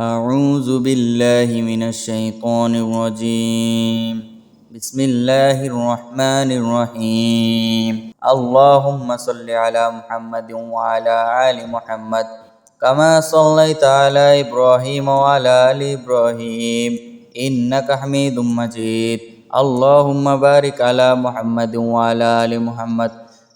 أعوذ بالله من الشيطان الرجيم بسم الله الرحمن الرحيم اللهم صل على محمد وعلى آل محمد كما صليت على إبراهيم وعلى آل إبراهيم إنك حميد مجيد اللهم بارك على محمد وعلى آل محمد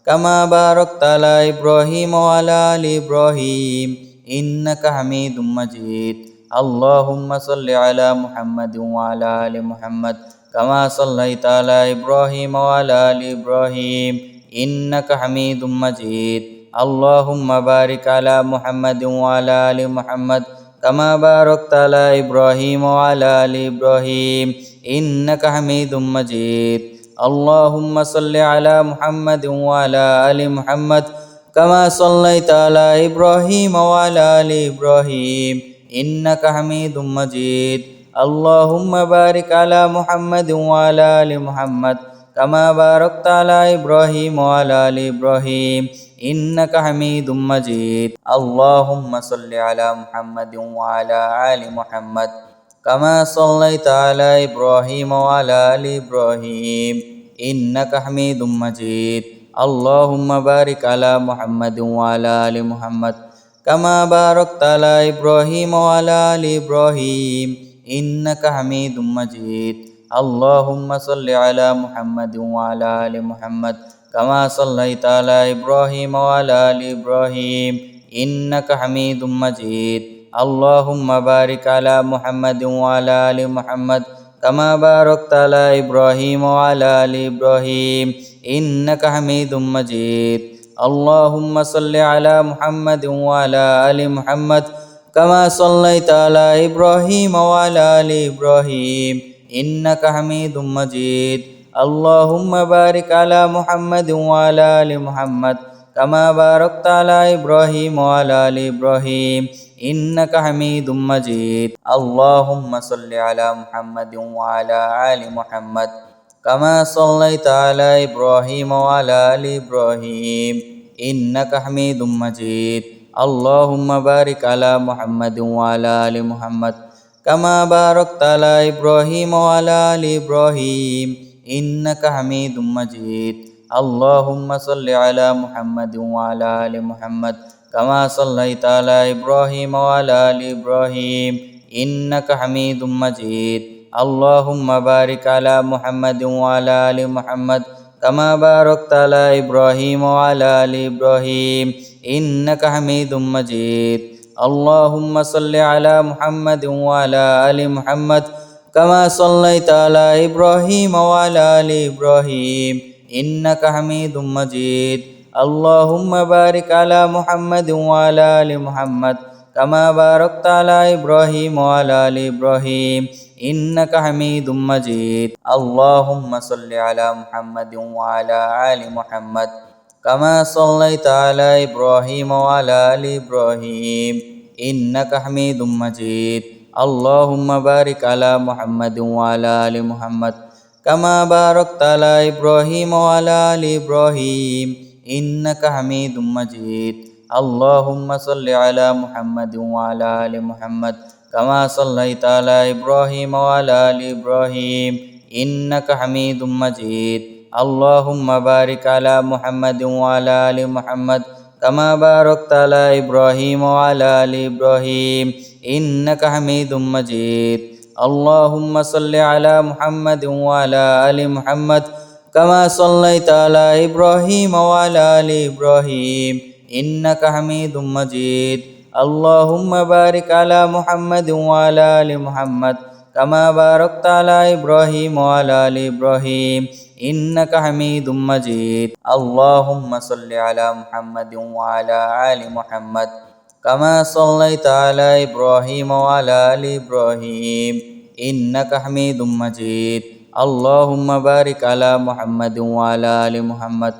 كما باركت على إبراهيم وعلى آل إبراهيم إنك حميد مجيد اللهم صل على محمد وعلى آل محمد كما صليت على إبراهيم وعلى آل إبراهيم إنك حميد مجيد اللهم بارك على محمد وعلى آل محمد كما باركت على إبراهيم وعلى آل إبراهيم إنك حميد مجيد اللهم صل على محمد وعلى آل محمد كما صليت على إبراهيم وعلى آل إبراهيم إنك حميد مجيد اللهم بارك على محمد وعلى آل محمد كما باركت على إبراهيم وعلى آل إبراهيم إنك حميد مجيد اللهم صل على محمد وعلى آل محمد كما صليت على إبراهيم وعلى آل إبراهيم إنك حميد مجيد اللهم بارك على محمد وعلى آل محمد كما باركت على إبراهيم وعلى آل إبراهيم إنك حميد مجيد اللهم صل على محمد وعلى آل محمد كما صليت على إبراهيم وعلى آل إبراهيم إنك حميد مجيد اللهم بارك على محمد وعلى آل محمد كما باركت على إبراهيم وعلى آل إبراهيم إنك حميد مجيد اللهم صل على محمد وعلى آل محمد كما صليت على إبراهيم وعلى آل إبراهيم إنك حميد مجيد اللهم بارك على محمد وعلى آل محمد كما باركت على إبراهيم وعلى آل إبراهيم إنك حميد مجيد اللهم صل على محمد وعلى آل محمد كما صليت على إبراهيم وعلى آل إبراهيم إنك حميد مجيد اللهم بارك على محمد وعلى آل محمد كما باركت على إبراهيم وعلى آل إبراهيم إنك حميد مجيد اللهم صل على محمد وعلى آل محمد كما صليت على إبراهيم وعلى آل إبراهيم إنك حميد مجيد اللهم بارك على محمد وعلى آل محمد كما باركت على إبراهيم وعلى آل إبراهيم إنك حميد مجيد اللهم صل على محمد وعلى آل محمد كما صليت على إبراهيم وعلى آل إبراهيم إنك حميد مجيد اللهم بارك على محمد وعلى آل محمد كما باركت على إبراهيم وعلى آل إبراهيم إنك حميد مجيد اللهم صل على محمد وعلى آل محمد كما صليت على إبراهيم وعلى آل إبراهيم إنك حميد مجيد اللهم بارك على محمد وعلى آل محمد كما باركت على إبراهيم وعلى آل إبراهيم إنك حميد مجيد اللهم صل على محمد وعلى آل محمد كما صليت على إبراهيم وعلى آل إبراهيم إنك حميد مجيد اللهم بارك على محمد وعلى آل محمد كما باركت على إبراهيم وعلى آل إبراهيم إنك حميد مجيد اللهم صل على محمد وعلى آل محمد كما صليت على إبراهيم وعلى آل إبراهيم إنك حميد مجيد اللهم بارك على محمد وعلى آل محمد كما باركت على إبراهيم وعلى آل إبراهيم إنك حميد مجيد اللهم صل على محمد وعلى آل محمد كما صليت على إبراهيم وعلى آل إبراهيم إنك حميد مجيد اللهم بارك على محمد وعلى آل محمد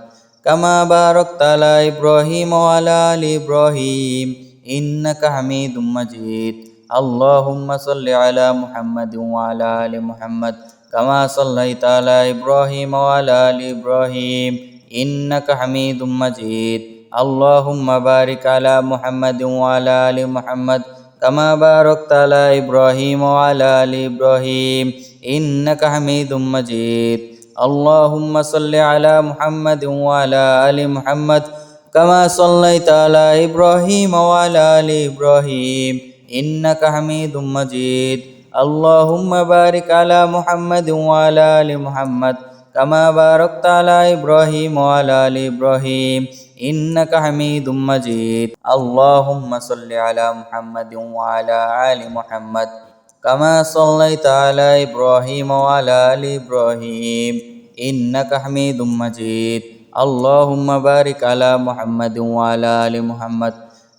كما باركت على إبراهيم وعلى آل إبراهيم إنك حميد مجيد اللهم صل على محمد وعلى آل محمد كما صليت على إبراهيم وعلى آل إبراهيم إنك حميد مجيد اللهم بارك على محمد وعلى آل محمد كما باركت على إبراهيم وعلى آل إبراهيم إنك حميد مجيد اللهم صل على محمد وعلى آل محمد كما صليت على إبراهيم وعلى آل إبراهيم إنك حميد مجيد اللهم بارك على محمد وعلى آل محمد كما باركت على إبراهيم وعلى آل إبراهيم إنك حميد مجيد اللهم صل على محمد وعلى آل محمد كما صليت على إبراهيم وعلى آل إبراهيم إنك حميد مجيد اللهم بارك على محمد وعلى آل محمد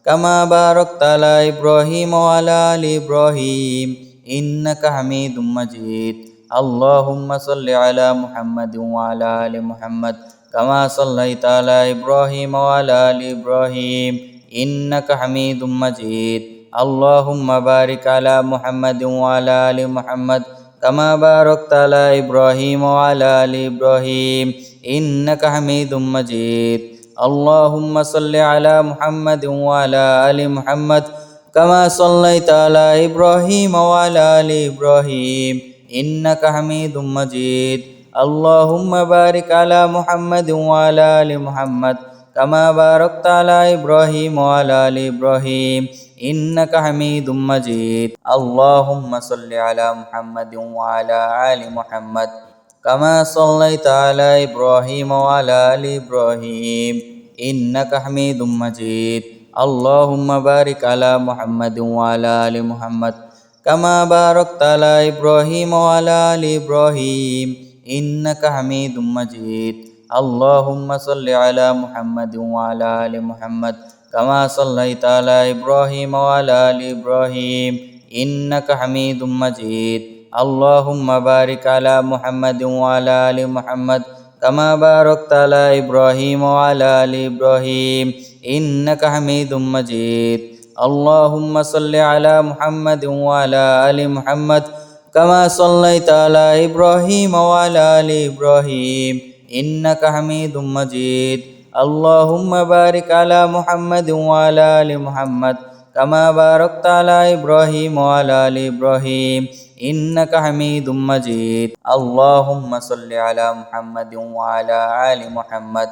كما باركت على إبراهيم وعلى آل إبراهيم إنك حميد مجيد اللهم صل على محمد وعلى آل محمد كما صليت على إبراهيم وعلى آل إبراهيم إنك حميد مجيد اللهم بارك على محمد وعلى آل محمد كما باركت على إبراهيم وعلى آل إبراهيم إنك حميد مجيد اللهم صل على محمد وعلى آل محمد كما صليت على إبراهيم وعلى آل إبراهيم إنك حميد مجيد اللهم بارك على محمد وعلى آل محمد كما باركت على إبراهيم وعلى آل إبراهيم إنك حميد مجيد اللهم صل على محمد وعلى آل محمد كما صليت على إبراهيم وعلى آل إبراهيم إنك حميد مجيد اللهم بارك على محمد وعلى آل محمد كما باركت على إبراهيم وعلى آل إبراهيم إنك حميد مجيد اللهم صل على محمد وعلى آل محمد كما صليت على إبراهيم وعلى آل إبراهيم إنك حميد مجيد اللهم بارك على محمد وعلى آل محمد كما باركت على إبراهيم وعلى آل إبراهيم إنك حميد مجيد اللهم صل على محمد وعلى آل محمد كما صليت على إبراهيم وعلى آل إبراهيم إنك حميد مجيد اللهم بارك على محمد وعلى آل محمد كما باركت على إبراهيم وعلى آل إبراهيم إنك حميد مجيد اللهم صل على محمد وعلى آل محمد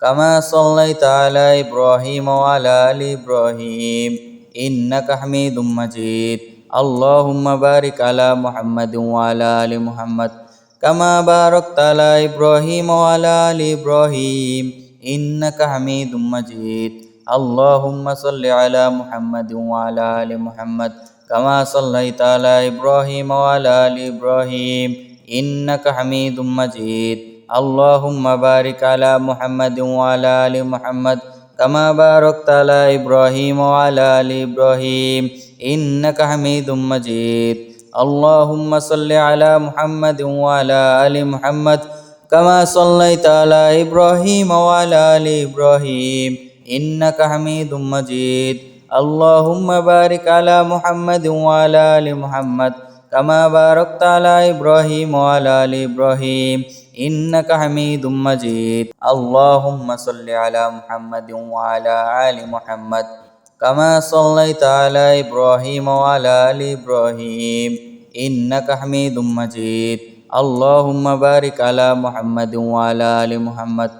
كما صليت على إبراهيم وعلى آل إبراهيم إنك حميد مجيد اللهم بارك على محمد وعلى آل محمد كما باركت على إبراهيم وعلى آل إبراهيم إنك حميد مجيد اللهم صل على محمد وعلى آل محمد كما صليت على إبراهيم وعلى آل إبراهيم إنك حميد مجيد اللهم بارك على محمد وعلى آل محمد كما باركت على إبراهيم وعلى آل إبراهيم إنك حميد مجيد اللهم صل على محمد وعلى آل محمد كما صليت على إبراهيم وعلى آل إبراهيم إنك حميد مجيد اللهم بارك على محمد وعلى آل محمد كما باركت على إبراهيم وعلى آل إبراهيم إنك حميد مجيد اللهم صل على محمد وعلى آل محمد كما صليت على إبراهيم وعلى آل إبراهيم إنك حميد مجيد اللهم بارك على محمد وعلى آل محمد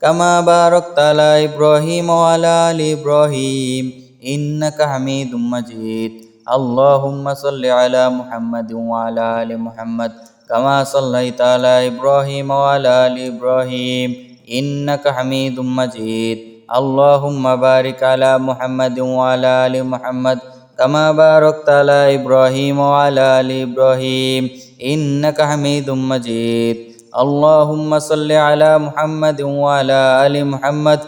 كما باركت على إبراهيم وعلى آل إبراهيم إنك حميد مجيد اللهم صل على محمد وعلى آل محمد كما صليت على إبراهيم وعلى آل إبراهيم إنك حميد مجيد اللهم بارك على محمد وعلى آل محمد كما باركت على إبراهيم وعلى آل إبراهيم إنك حميد مجيد اللهم صل على محمد وعلى آل محمد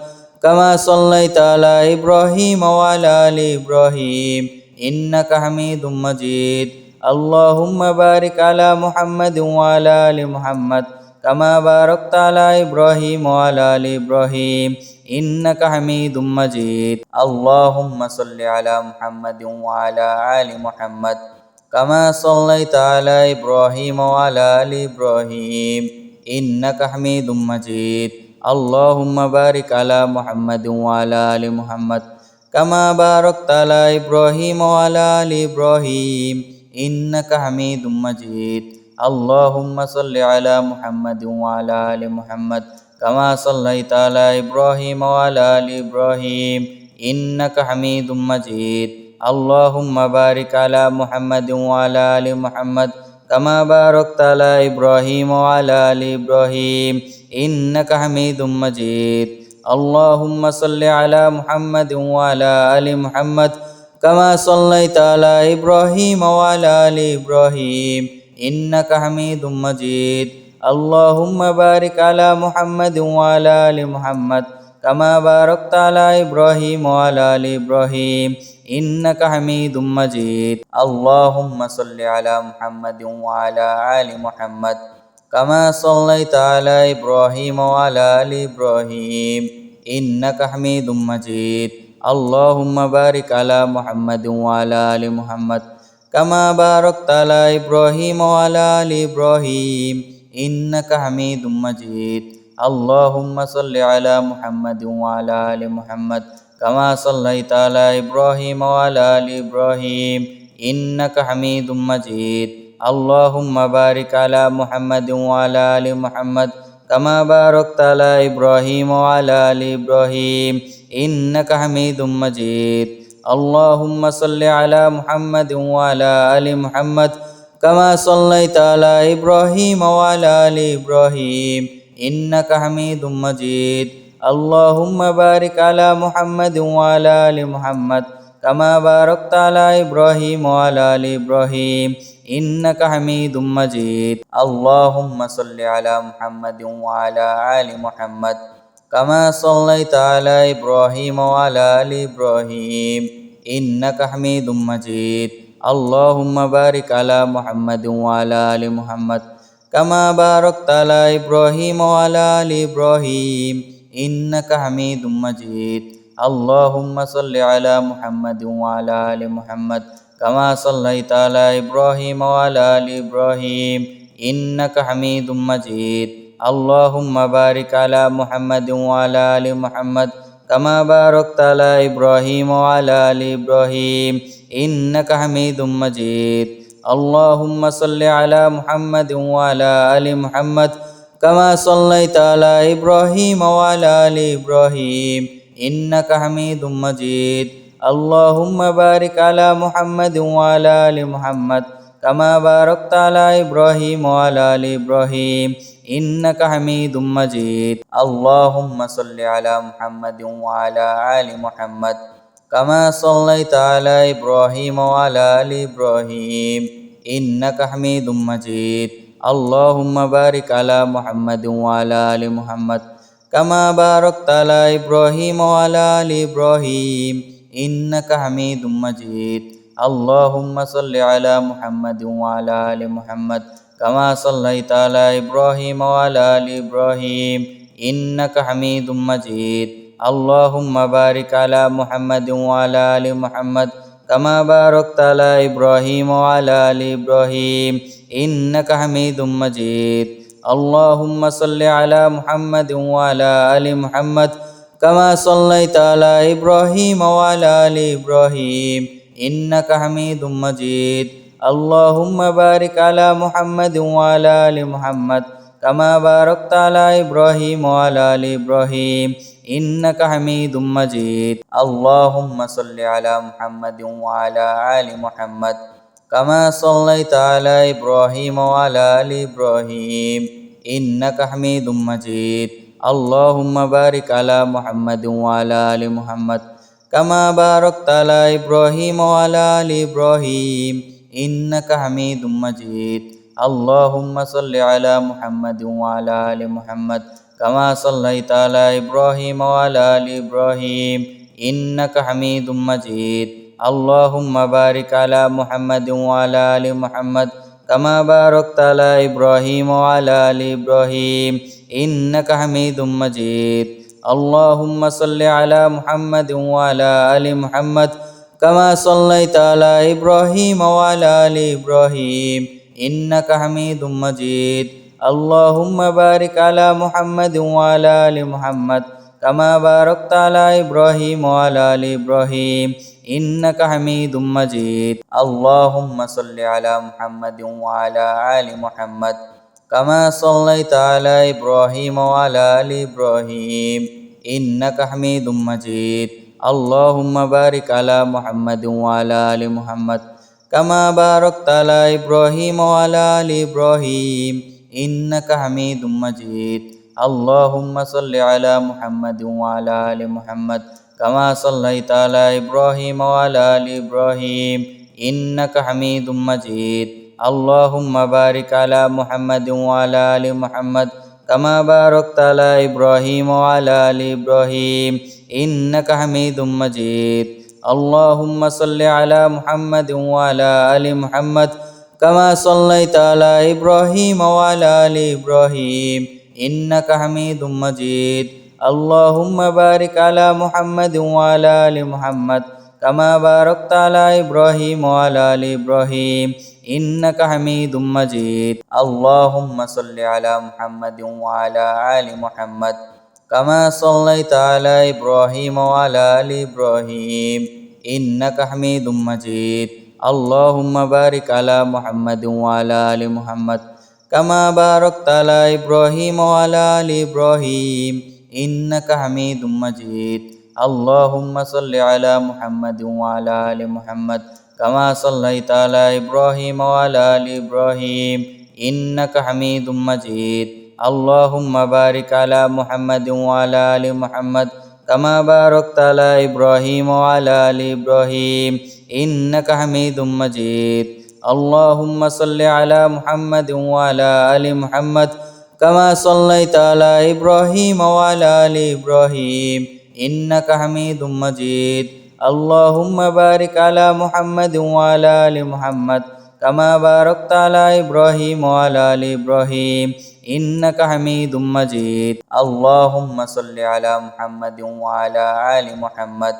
كما صليت على إبراهيم وعلى آل إبراهيم إنك حميد مجيد اللهم بارك على محمد وعلى آل محمد كما باركت على إبراهيم وعلى آل إبراهيم إنك حميد مجيد اللهم صل على محمد وعلى آل محمد كما صليت على إبراهيم وعلى آل إبراهيم إنك حميد مجيد اللهم بارك على محمد وعلى آل محمد كما باركت على إبراهيم وعلى آل إبراهيم إنك حميد مجيد اللهم صل على محمد وعلى آل محمد كما صليت على إبراهيم وعلى آل إبراهيم إنك حميد مجيد اللهم بارك على محمد وعلى آل محمد كما باركت على إبراهيم وعلى آل إبراهيم إنك حميد مجيد اللهم صل على محمد وعلى آل محمد كما صليت على إبراهيم وعلى آل إبراهيم إنك حميد مجيد اللهم بارك على محمد وعلى آل محمد كما باركت على إبراهيم وعلى آل إبراهيم إنك حميد مجيد اللهم صل على محمد وعلى آل محمد كما صليت على إبراهيم وعلى آل إبراهيم إنك حميد مجيد اللهم بارك على محمد وعلى آل محمد كما باركت على إبراهيم وعلى آل إبراهيم إنك حميد مجيد اللهم صل على محمد وعلى آل محمد كما صليت على إبراهيم وعلى آل إبراهيم إنك حميد مجيد اللهم بارك على محمد وعلى آل محمد كما باركت على إبراهيم وعلى آل إبراهيم إنك حميد مجيد اللهم صل على محمد وعلى آل محمد كما صليت على إبراهيم وعلى آل إبراهيم إنك حميد مجيد اللهم بارك على محمد وعلى آل محمد كما باركت على إبراهيم وعلى آل إبراهيم إنك حميد مجيد اللهم صل على محمد وعلى آل محمد كما صليت على إبراهيم وعلى آل إبراهيم إنك حميد مجيد اللهم بارك على محمد وعلى آل محمد كما باركت على إبراهيم وعلى آل إبراهيم إنك حميد مجيد اللهم صل على محمد وعلى آل محمد كما صليت على إبراهيم وعلى آل إبراهيم إنك حميد مجيد اللهم بارك على محمد وعلى آل محمد كما باركت على إبراهيم وعلى آل إبراهيم إنك حميد مجيد اللهم صل على محمد وعلى آل محمد كما صليت على إبراهيم وعلى آل إبراهيم إنك حميد مجيد اللهم بارك على محمد وعلى آل محمد كما باركت على إبراهيم وعلى آل إبراهيم إنك حميد مجيد اللهم صل على محمد وعلى آل محمد كما صليت على إبراهيم وعلى آل إبراهيم إنك حميد مجيد اللهم بارك على محمد وعلى آل محمد كما باركت على إبراهيم وعلى آل إبراهيم إنك حميد مجيد اللهم صل على محمد وعلى آل محمد كما صليت على إبراهيم وعلى آل إبراهيم إنك حميد مجيد اللهم بارك على محمد وعلى آل محمد كما باركت على إبراهيم وعلى آل إبراهيم إنك حميد مجيد اللهم صل على محمد وعلى آل محمد كما صليت على إبراهيم وعلى آل إبراهيم إنك حميد مجيد اللهم بارك على محمد وعلى آل محمد كما باركت على إبراهيم وعلى آل إبراهيم إنك حميد مجيد اللهم صل على محمد وعلى آل محمد كما صليت على إبراهيم وعلى آل إبراهيم إنك حميد مجيد اللهم بارك على محمد وعلى آل محمد كما باركت على إبراهيم وعلى آل إبراهيم إنك حميد مجيد اللهم صل على محمد وعلى آل محمد كما صليت على إبراهيم وعلى آل إبراهيم إنك حميد مجيد اللهم بارك على محمد وعلى آل محمد كما باركت على إبراهيم وعلى آل إبراهيم إنك حميد مجيد اللهم صل على محمد وعلى آل محمد كما صليت على إبراهيم وعلى آل إبراهيم إنك حميد مجيد اللهم بارك على محمد وعلى آل محمد كما باركت على إبراهيم وعلى آل إبراهيم إنك حميد مجيد اللهم صل على محمد وعلى آل محمد كما صليت على إبراهيم وعلى آل إبراهيم إنك حميد مجيد اللهم بارك على محمد وعلى آل محمد كما باركت على إبراهيم وعلى آل إبراهيم إنك حميد مجيد اللهم صل على محمد وعلى آل محمد كما صليت على إبراهيم وعلى آل إبراهيم إنك حميد مجيد اللهم بارك على محمد وعلى آل محمد كما باركت على إبراهيم وعلى آل إبراهيم إنك حميد مجيد اللهم صل على محمد وعلى آل محمد كما صليت على إبراهيم وعلى آل إبراهيم إنك حميد مجيد اللهم بارك على محمد وعلى آل محمد كما باركت على إبراهيم وعلى آل إبراهيم إنك حميد مجيد اللهم صل على محمد وعلى آل محمد كما صليت على إبراهيم وعلى آل إبراهيم إنك حميد مجيد اللهم بارك على محمد وعلى آل محمد كما باركت على إبراهيم وعلى آل إبراهيم إنك حميد مجيد اللهم صل على محمد وعلى آل محمد كما صليت على إبراهيم وعلى آل إبراهيم إنك حميد مجيد اللهم بارك على محمد وعلى آل محمد كما باركت على إبراهيم وعلى آل إبراهيم إنك حميد مجيد اللهم صل على محمد وعلى آل محمد كما صليت على إبراهيم وعلى آل إبراهيم إنك حميد مجيد اللهم بارك على محمد وعلى آل محمد كما باركت على إبراهيم وعلى آل إبراهيم إنك حميد مجيد اللهم صل على محمد وعلى آل محمد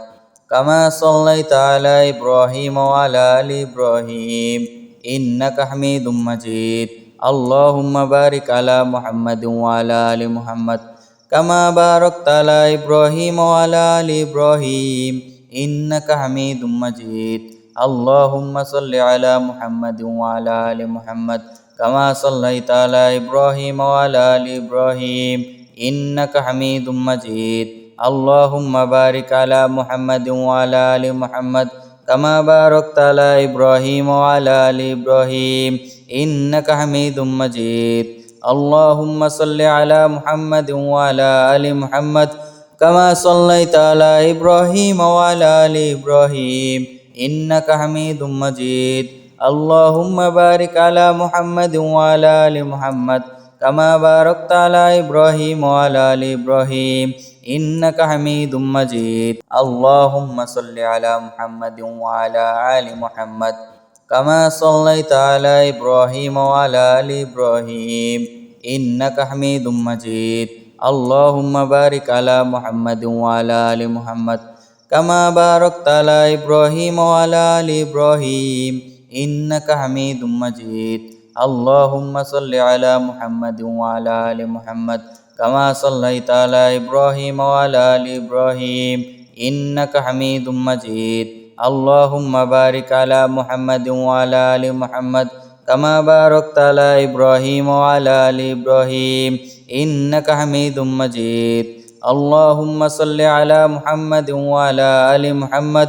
كما صليت على إبراهيم وعلى آل إبراهيم إنك حميد مجيد اللهم بارك على محمد وعلى آل محمد كما باركت على إبراهيم وعلى آل إبراهيم إنك حميد مجيد اللهم صل على محمد وعلى آل محمد كما صليت على إبراهيم وعلى آل إبراهيم إنك حميد مجيد اللهم بارك على محمد وعلى آل محمد كما باركت على إبراهيم وعلى آل إبراهيم إنك حميد مجيد اللهم صل على محمد وعلى آل محمد كما صليت على إبراهيم وعلى آل إبراهيم إنك حميد مجيد اللهم بارك على محمد وعلى آل محمد كما باركت على إبراهيم وعلى آل إبراهيم إنك حميد مجيد اللهم صل على محمد وعلى آل محمد كما صليت على إبراهيم وعلى آل إبراهيم إنك حميد مجيد اللهم بارك على محمد وعلى آل محمد كما باركت على إبراهيم وعلى آل إبراهيم إنك حميد مجيد اللهم صل على محمد وعلى آل محمد كما صليت على إبراهيم وعلى آل إبراهيم إنك حميد مجيد اللهم بارك على محمد وعلى آل محمد كما باركت على إبراهيم وعلى آل إبراهيم إنك حميد مجيد اللهم صل على محمد وعلى آل محمد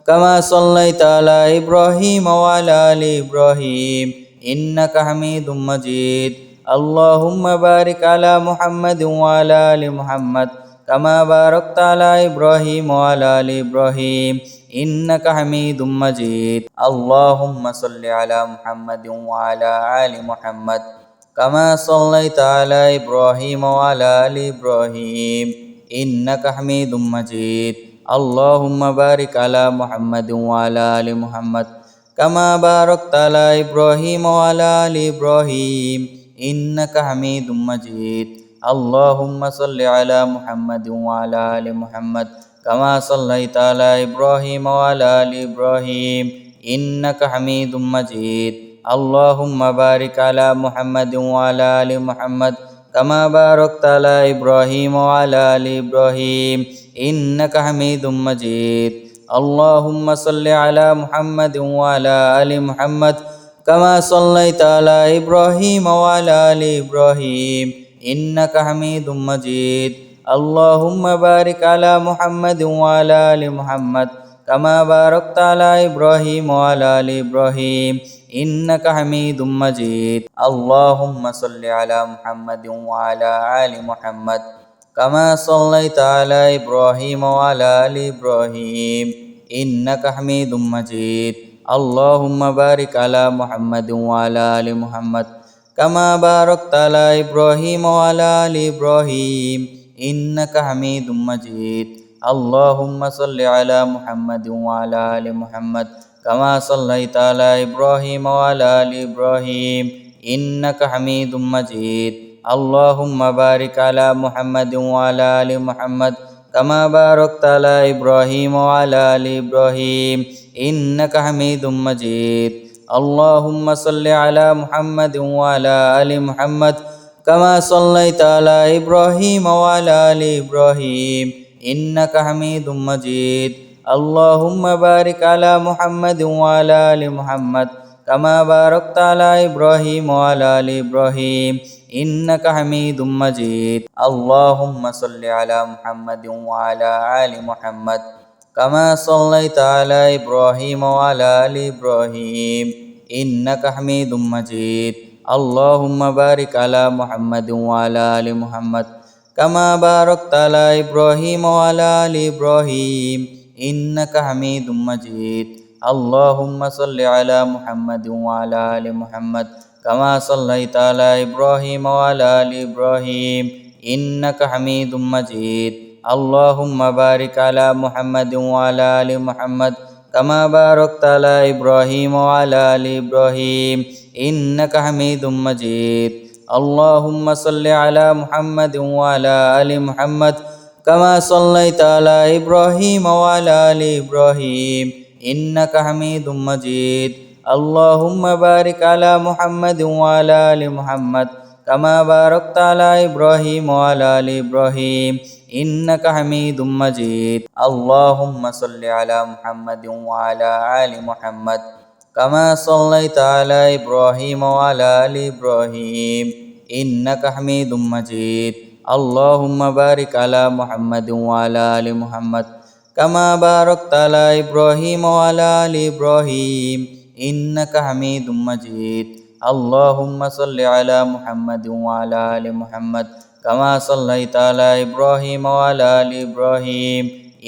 كما صليت على إبراهيم وعلى آل إبراهيم إنك حميد مجيد اللهم بارك على محمد وعلى آل محمد كما باركت على إبراهيم وعلى آل إبراهيم إنك حميد مجيد اللهم صل على محمد وعلى آل محمد كما صليت على إبراهيم وعلى آل إبراهيم إنك حميد مجيد اللهم بارك على محمد وعلى آل محمد كما باركت على إبراهيم وعلى آل إبراهيم إنك حميد مجيد اللهم صل على محمد وعلى آل محمد كما صليت على إبراهيم وعلى آل إبراهيم إنك حميد مجيد اللهم بارك على محمد وعلى آل محمد كما باركت على إبراهيم وعلى آل إبراهيم إنك حميد مجيد اللهم صل على محمد وعلى آل محمد كما صليت على إبراهيم وعلى آل إبراهيم إنك حميد مجيد اللهم بارك على محمد وعلى آل محمد كما باركت على إبراهيم وعلى آل إبراهيم إنك حميد مجيد اللهم صل على محمد وعلى آل محمد كما صليت على إبراهيم وعلى آل إبراهيم إنك حميد مجيد اللهم بارك على محمد وعلى آل محمد كما باركت على إبراهيم وعلى آل إبراهيم إنك حميد مجيد اللهم صل على محمد وعلى آل محمد كما صليت على إبراهيم وعلى آل إبراهيم إنك حميد مجيد اللهم بارك على محمد وعلى آل محمد كما باركت على إبراهيم وعلى آل إبراهيم إنك حميد مجيد اللهم صل على محمد وعلى آل محمد كما صليت على إبراهيم وعلى آل إبراهيم إنك حميد مجيد اللهم بارك على محمد وعلى آل محمد كما باركت على إبراهيم وعلى آل إبراهيم إنك حميد مجيد اللهم صل على محمد وعلى آل محمد كما صليت على إبراهيم وعلى آل إبراهيم إنك حميد مجيد اللهم بارك على محمد وعلى آل محمد كما باركت على إبراهيم وعلى آل إبراهيم إنك حميد مجيد اللهم صل على محمد وعلى آل محمد كما صليت على إبراهيم وعلى آل إبراهيم إنك حميد مجيد اللهم بارك على محمد وعلى آل محمد كما باركت على إبراهيم وعلى آل إبراهيم إنك حميد مجيد اللهم صل على محمد وعلى آل محمد كما صليت على إبراهيم وعلى آل إبراهيم إنك حميد مجيد اللهم بارك على محمد وعلى آل محمد كما باركت على إبراهيم وعلى آل إبراهيم إنك حميد مجيد اللهم صل على محمد وعلى آل محمد كما صليت على إبراهيم وعلى آل إبراهيم إنك حميد مجيد اللهم بارك على محمد وعلى آل محمد كما باركت على إبراهيم وعلى آل إبراهيم إنك حميد مجيد اللهم صل على محمد وعلى آل محمد كما صليت على إبراهيم وعلى آل إبراهيم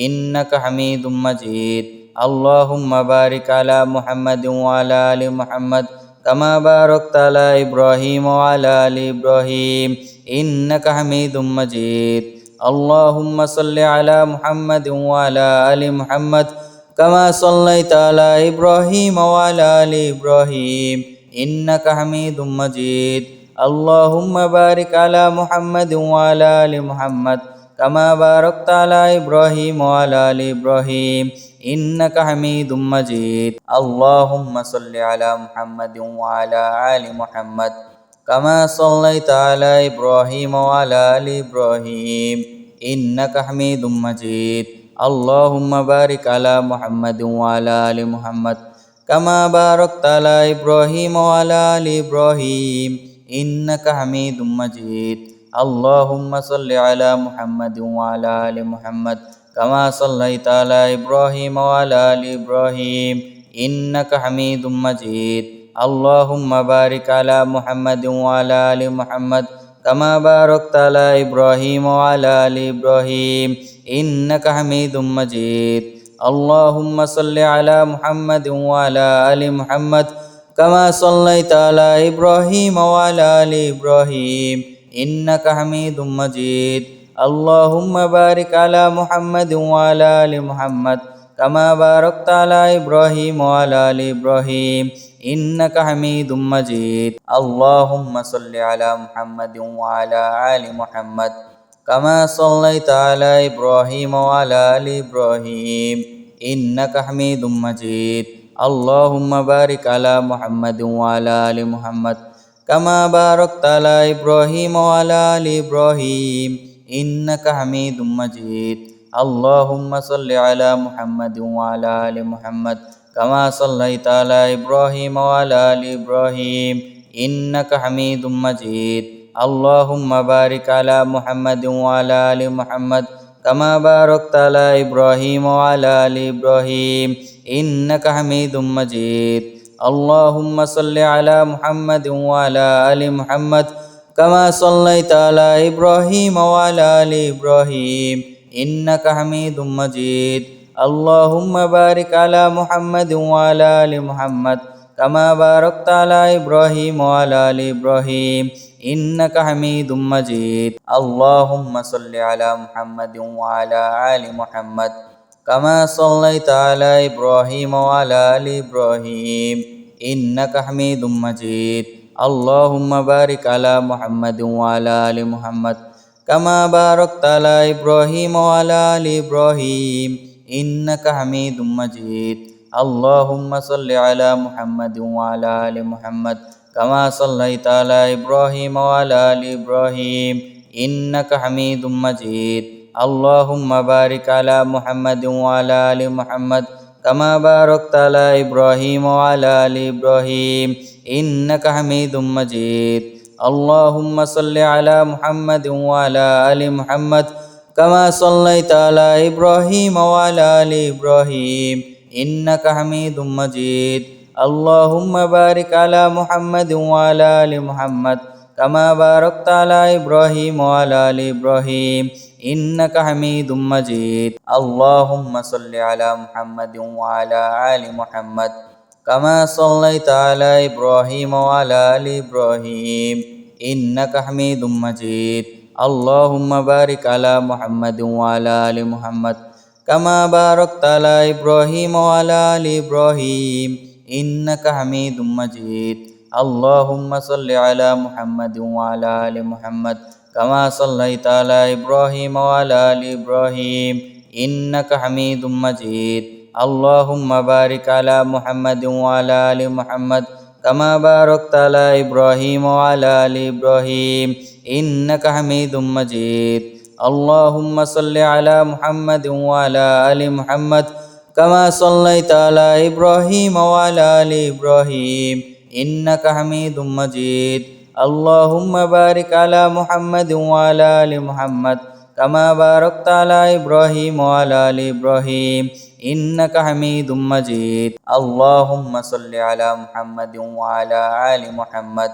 إنك حميد مجيد اللهم بارك على محمد وعلى آل محمد كما باركت على إبراهيم وعلى آل إبراهيم إنك حميد مجيد اللهم صل على محمد وعلى آل محمد كما صليت على إبراهيم وعلى آل إبراهيم إنك حميد مجيد اللهم بارك على محمد وعلى آل محمد كما باركت على إبراهيم وعلى آل إبراهيم إنك حميد مجيد اللهم صل على محمد وعلى آل محمد كما صليت على إبراهيم وعلى آل إبراهيم إنك حميد مجيد اللهم بارك على محمد وعلى آل محمد كما باركت على إبراهيم وعلى آل إبراهيم إنك حميد مجيد اللهم صل على محمد وعلى آل محمد كما صليت على إبراهيم وعلى آل إبراهيم إنك حميد مجيد اللهم بارك على محمد وعلى آل محمد كما باركت على إبراهيم وعلى آل إبراهيم إنك حميد مجيد اللهم صل على محمد وعلى آل محمد كما صليت على إبراهيم وعلى آل إبراهيم إنك حميد مجيد اللهم بارك على محمد وعلى آل محمد كما باركت على إبراهيم وعلى آل إبراهيم إنك حميد مجيد اللهم صل على محمد وعلى آل محمد كما صليت على إبراهيم وعلى آل إبراهيم إنك حميد مجيد اللهم بارك على محمد وعلى آل محمد كما باركت على إبراهيم وعلى آل إبراهيم إنك حميد مجيد اللهم صل على محمد وعلى آل محمد كما صليت على إبراهيم وعلى آل إبراهيم إنك حميد مجيد اللهم بارك على محمد وعلى آل محمد كما باركت على إبراهيم وعلى آل إبراهيم إنك حميد مجيد اللهم صل على محمد وعلى آل محمد كما صليت على إبراهيم وعلى آل إبراهيم إنك حميد مجيد اللهم بارك على محمد وعلى آل محمد كما باركت على إبراهيم وعلى آل إبراهيم إنك حميد مجيد اللهم صل على محمد وعلى آل محمد كما صليت على إبراهيم وعلى آل إبراهيم إنك حميد مجيد اللهم بارك على محمد وعلى آل محمد كما باركت على إبراهيم وعلى آل إبراهيم إنك حميد مجيد اللهم صل على محمد وعلى آل محمد كما صليت على إبراهيم وعلى آل إبراهيم إنك حميد مجيد اللهم بارك على محمد وعلى آل محمد كما باركت على إبراهيم وعلى آل إبراهيم إنك حميد مجيد اللهم صل على محمد وعلى آل محمد كما صليت على إبراهيم وعلى آل إبراهيم إنك حميد مجيد اللهم بارك على محمد وعلى آل محمد كما باركت على إبراهيم وعلى آل إبراهيم إنك حميد مجيد اللهم صل على محمد وعلى آل محمد كما صليت على إبراهيم وعلى آل إبراهيم إنك حميد مجيد اللهم بارك على محمد وعلى آل محمد كما باركت على إبراهيم وعلى آل إبراهيم إنك حميد مجيد اللهم صل على محمد وعلى آل محمد كما صليت على إبراهيم وعلى آل إبراهيم إنك حميد مجيد اللهم بارك على محمد وعلى آل محمد كما باركت على إبراهيم وعلى آل إبراهيم إنك حميد مجيد اللهم صل على محمد وعلى آل محمد كما صليت على إبراهيم وعلى آل إبراهيم إنك حميد مجيد اللهم بارك على محمد وعلى آل محمد كما باركت على إبراهيم وعلى آل إبراهيم إنك حميد مجيد اللهم صل على محمد وعلى آل محمد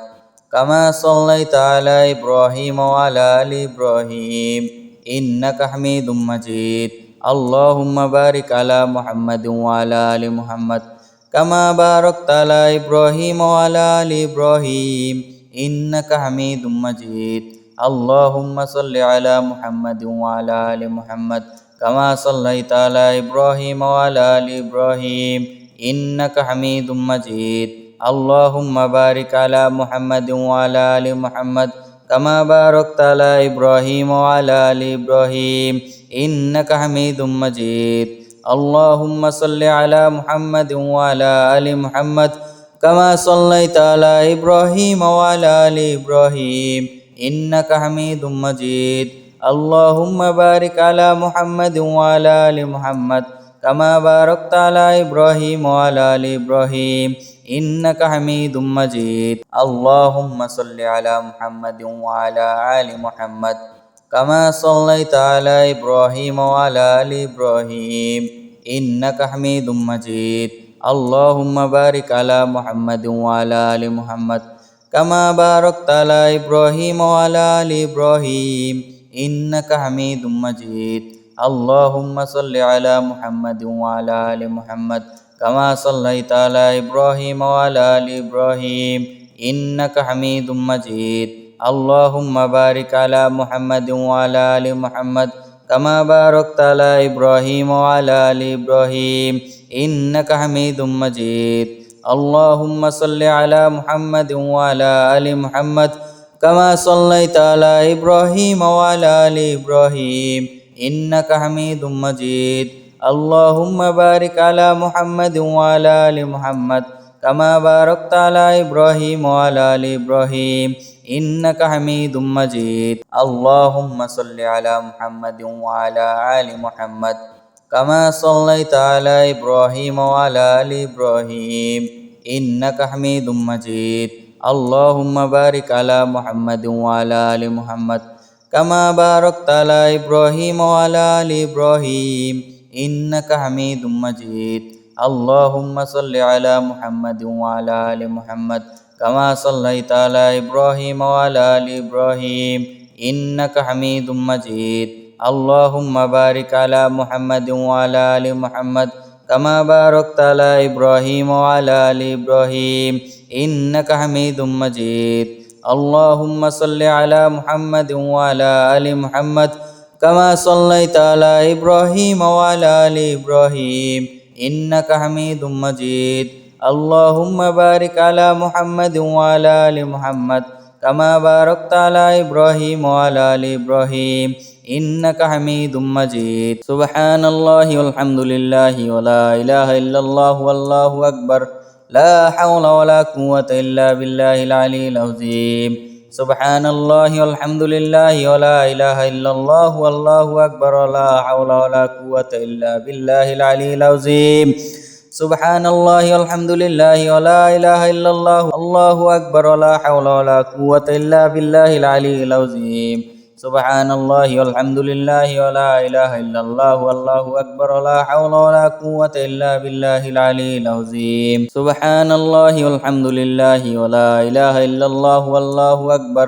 كما صليت على إبراهيم وعلى آل إبراهيم إنك حميد مجيد اللهم بارك على محمد وعلى آل محمد كما باركت على إبراهيم وعلى آل إبراهيم إنك حميد مجيد اللهم صل على محمد وعلى آل محمد كما صليت على إبراهيم وعلى آل إبراهيم إنك حميد مجيد اللهم بارك على محمد وعلى آل محمد كما باركت على إبراهيم وعلى آل إبراهيم إنك حميد مجيد اللهم صل على محمد وعلى آل محمد كما صليت على إبراهيم وعلى آل إبراهيم إنك حميد مجيد اللهم بارك على محمد وعلى آل محمد كما باركت على إبراهيم وعلى آل إبراهيم إنك حميد مجيد اللهم صل على محمد وعلى آل محمد كما صليت على إبراهيم وعلى آل إبراهيم إنك حميد مجيد اللهم بارك على محمد وعلى آل محمد كما باركت على إبراهيم وعلى آل إبراهيم إنك حميد مجيد اللهم صل على محمد وعلى آل محمد كما صليت على إبراهيم وعلى آل إبراهيم إنك حميد مجيد اللهم بارك على محمد وعلى آل محمد كما باركت على إبراهيم وعلى آل إبراهيم إنك حميد مجيد اللهم صل على محمد وعلى آل محمد كما صليت على إبراهيم وعلى آل إبراهيم إنك حميد مجيد اللهم بارك على محمد وعلى آل محمد كما باركت على إبراهيم وعلى آل إبراهيم إنك حميد مجيد اللهم صل على محمد وعلى آل محمد كما صليت على إبراهيم وعلى آل إبراهيم إنك حميد مجيد اللهم بارك على محمد وعلى آل محمد كما باركت على إبراهيم وعلى آل إبراهيم إنك حميد مجيد اللهم صل على محمد وعلى آل محمد كما صليت على إبراهيم وعلى آل إبراهيم إنك حميد مجيد اللهم بارك على محمد وعلى آل محمد كما باركت على إبراهيم وعلى آل إبراهيم إنك حميد مجيد اللهم صل على محمد وعلى آل محمد كما صليت على إبراهيم وعلى آل إبراهيم إنك حميد مجيد اللهم بارك على محمد وعلى آل محمد كما باركت على إبراهيم وعلى آل إبراهيم إنك حميد مجيد سبحان الله والحمد لله ولا إله إلا الله والله أكبر لا حول ولا قوة إلا بالله العلي العظيم سبحان الله والحمد لله ولا إله إلا الله والله أكبر لا حول ولا قوة إلا بالله العلي العظيم سبحان الله والحمد لله ولا إله إلا الله الله أكبر ولا حول ولا قوة إلا بالله العلي العظيم سبحان الله والحمد لله ولا إله إلا الله والله أكبر ولا حول ولا قوة إلا بالله العلي العظيم سبحان الله والحمد لله ولا إله إلا الله والله أكبر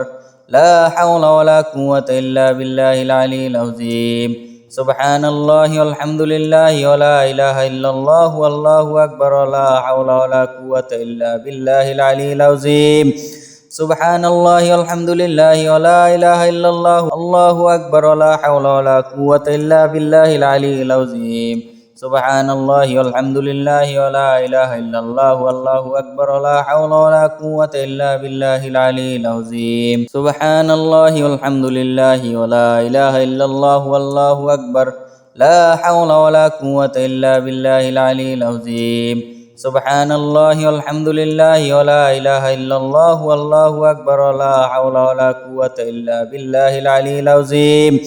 لا حول ولا قوة إلا بالله العلي العظيم سبحان الله والحمد لله ولا إله إلا الله والله أكبر ولا حول ولا قوة إلا بالله العلي العظيم سبحان الله والحمد لله ولا إله إلا الله الله أكبر ولا حول ولا قوة إلا بالله العلي العظيم سبحان الله والحمد لله ولا إله إلا الله والله أكبر ولا حول ولا قوة إلا بالله العلي العظيم سبحان الله والحمد لله ولا إله إلا الله والله أكبر لا حول ولا قوة إلا بالله العلي العظيم سبحان الله والحمد لله ولا إله إلا الله والله أكبر ولا حول ولا قوة إلا بالله العلي العظيم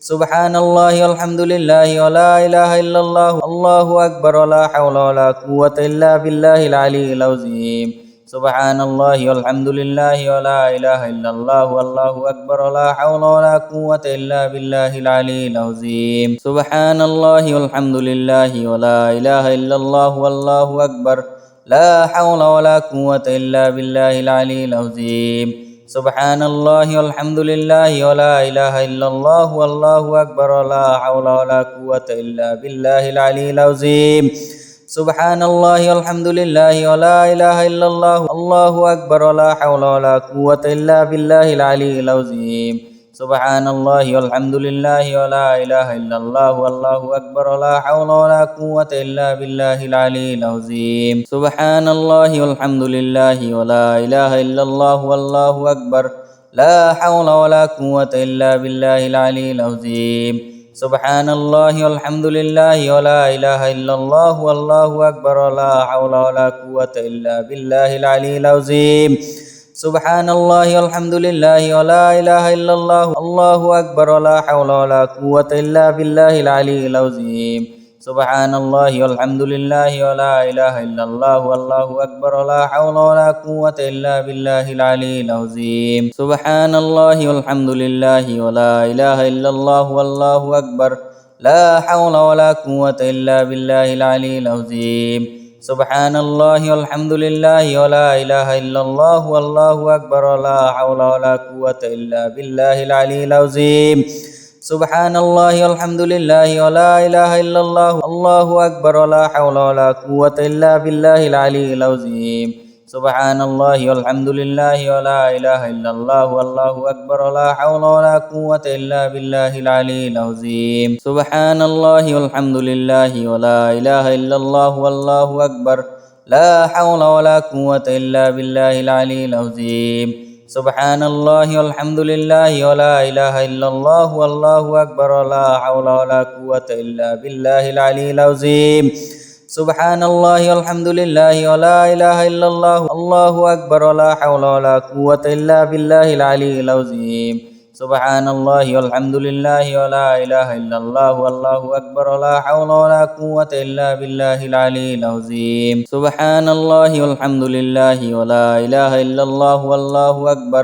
سبحان الله والحمد لله ولا إله إلا الله الله أكبر ولا حول ولا قوة إلا بالله العلي العظيم سبحان الله والحمد لله ولا إله إلا الله والله أكبر ولا حول ولا قوة إلا بالله العلي العظيم سبحان الله والحمد لله ولا إله إلا الله والله أكبر لا حول ولا قوة إلا بالله العلي العظيم سبحان الله والحمد لله ولا إله إلا الله والله أكبر ولا حول ولا قوة إلا بالله العلي العظيم سبحان الله والحمد لله ولا إله إلا الله الله أكبر ولا حول ولا قوة إلا بالله العلي العظيم سبحان الله والحمد لله ولا إله إلا الله والله أكبر ولا حول ولا قوة إلا بالله العلي العظيم سبحان الله والحمد لله ولا إله إلا الله والله أكبر لا حول ولا قوة إلا بالله العلي العظيم سبحان الله والحمد لله ولا إله إلا الله والله أكبر ولا حول ولا قوة إلا بالله العلي العظيم سبحان الله والحمد لله ولا إله إلا الله الله أكبر ولا حول ولا قوة إلا بالله العلي العظيم سبحان الله والحمد لله ولا إله إلا الله والله أكبر ولا حول ولا قوة إلا بالله العلي العظيم سبحان الله والحمد لله ولا إله إلا الله والله أكبر لا حول ولا قوة إلا بالله العلي العظيم سبحان الله والحمد لله ولا إله إلا الله والله أكبر ولا حول ولا قوة إلا بالله العلي العظيم سبحان الله والحمد لله ولا إله إلا الله الله أكبر ولا حول ولا قوة إلا بالله العلي العظيم سبحان الله والحمد لله ولا إله إلا الله والله أكبر ولا حول ولا قوة إلا بالله العلي العظيم سبحان الله والحمد لله ولا إله إلا الله والله أكبر لا حول ولا قوة إلا بالله العلي العظيم سبحان الله والحمد لله ولا إله إلا الله والله أكبر ولا حول ولا قوة إلا بالله العلي العظيم سبحان الله والحمد لله ولا إله إلا الله الله أكبر ولا حول ولا قوة إلا بالله العلي العظيم سبحان الله والحمد لله ولا إله إلا الله والله أكبر ولا حول ولا قوة إلا بالله العلي العظيم سبحان الله والحمد لله ولا إله إلا الله والله أكبر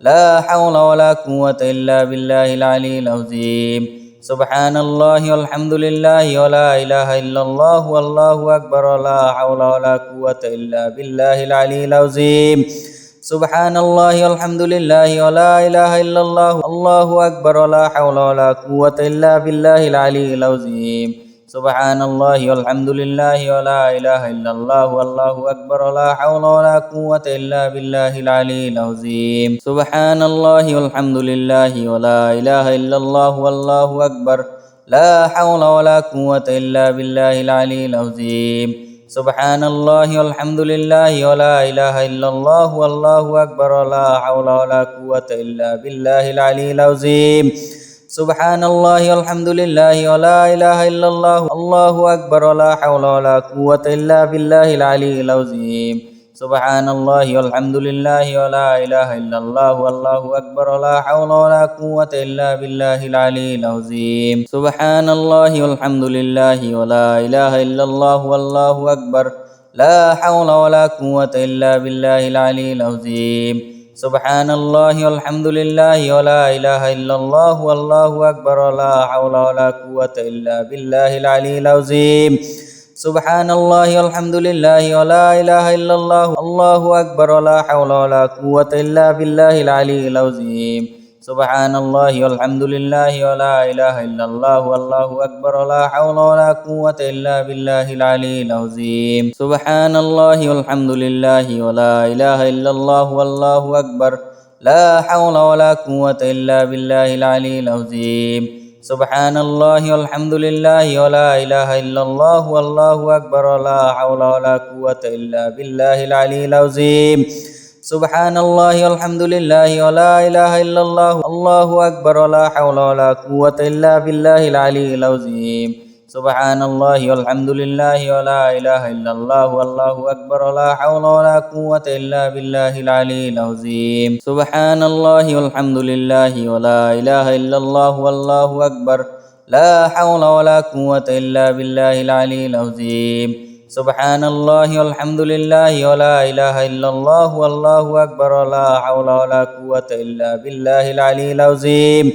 لا حول ولا قوة إلا بالله العلي العظيم سبحان الله والحمد لله ولا إله إلا الله والله أكبر ولا حول ولا قوة إلا بالله العلي العظيم سبحان الله والحمد لله ولا إله إلا الله الله أكبر ولا حول ولا قوة إلا بالله العلي العظيم سبحان الله والحمد لله ولا إله إلا الله والله أكبر ولا حول ولا قوة إلا بالله العلي العظيم سبحان الله والحمد لله ولا إله إلا الله والله أكبر لا حول ولا قوة إلا بالله العلي العظيم سبحان الله والحمد لله ولا إله إلا الله والله أكبر ولا حول ولا قوة إلا بالله العلي العظيم سبحان الله والحمد لله ولا إله إلا الله الله أكبر ولا حول ولا قوة إلا بالله العلي العظيم سبحان الله والحمد لله ولا إله إلا الله والله أكبر ولا حول ولا قوة إلا بالله العلي العظيم سبحان الله والحمد لله ولا إله إلا الله والله أكبر لا حول ولا قوة إلا بالله العلي العظيم سبحان الله والحمد لله ولا إله إلا الله والله أكبر ولا حول ولا قوة إلا بالله العلي العظيم سبحان الله والحمد لله ولا إله إلا الله الله أكبر ولا حول ولا قوة إلا بالله العلي العظيم سبحان الله والحمد لله ولا إله إلا الله والله أكبر ولا حول ولا قوة إلا بالله العلي العظيم سبحان الله والحمد لله ولا إله إلا الله والله أكبر لا حول ولا قوة إلا بالله العلي العظيم سبحان الله والحمد لله ولا إله إلا الله والله أكبر ولا حول ولا قوة إلا بالله العلي العظيم سبحان الله والحمد لله ولا إله إلا الله الله أكبر ولا حول ولا قوة إلا بالله العلي العظيم سبحان الله والحمد لله ولا إله إلا الله والله أكبر ولا حول ولا قوة إلا بالله العلي العظيم سبحان الله والحمد لله ولا إله إلا الله والله أكبر لا حول ولا قوة إلا بالله العلي العظيم سبحان الله والحمد لله ولا إله إلا الله والله أكبر ولا حول ولا قوة إلا بالله العلي العظيم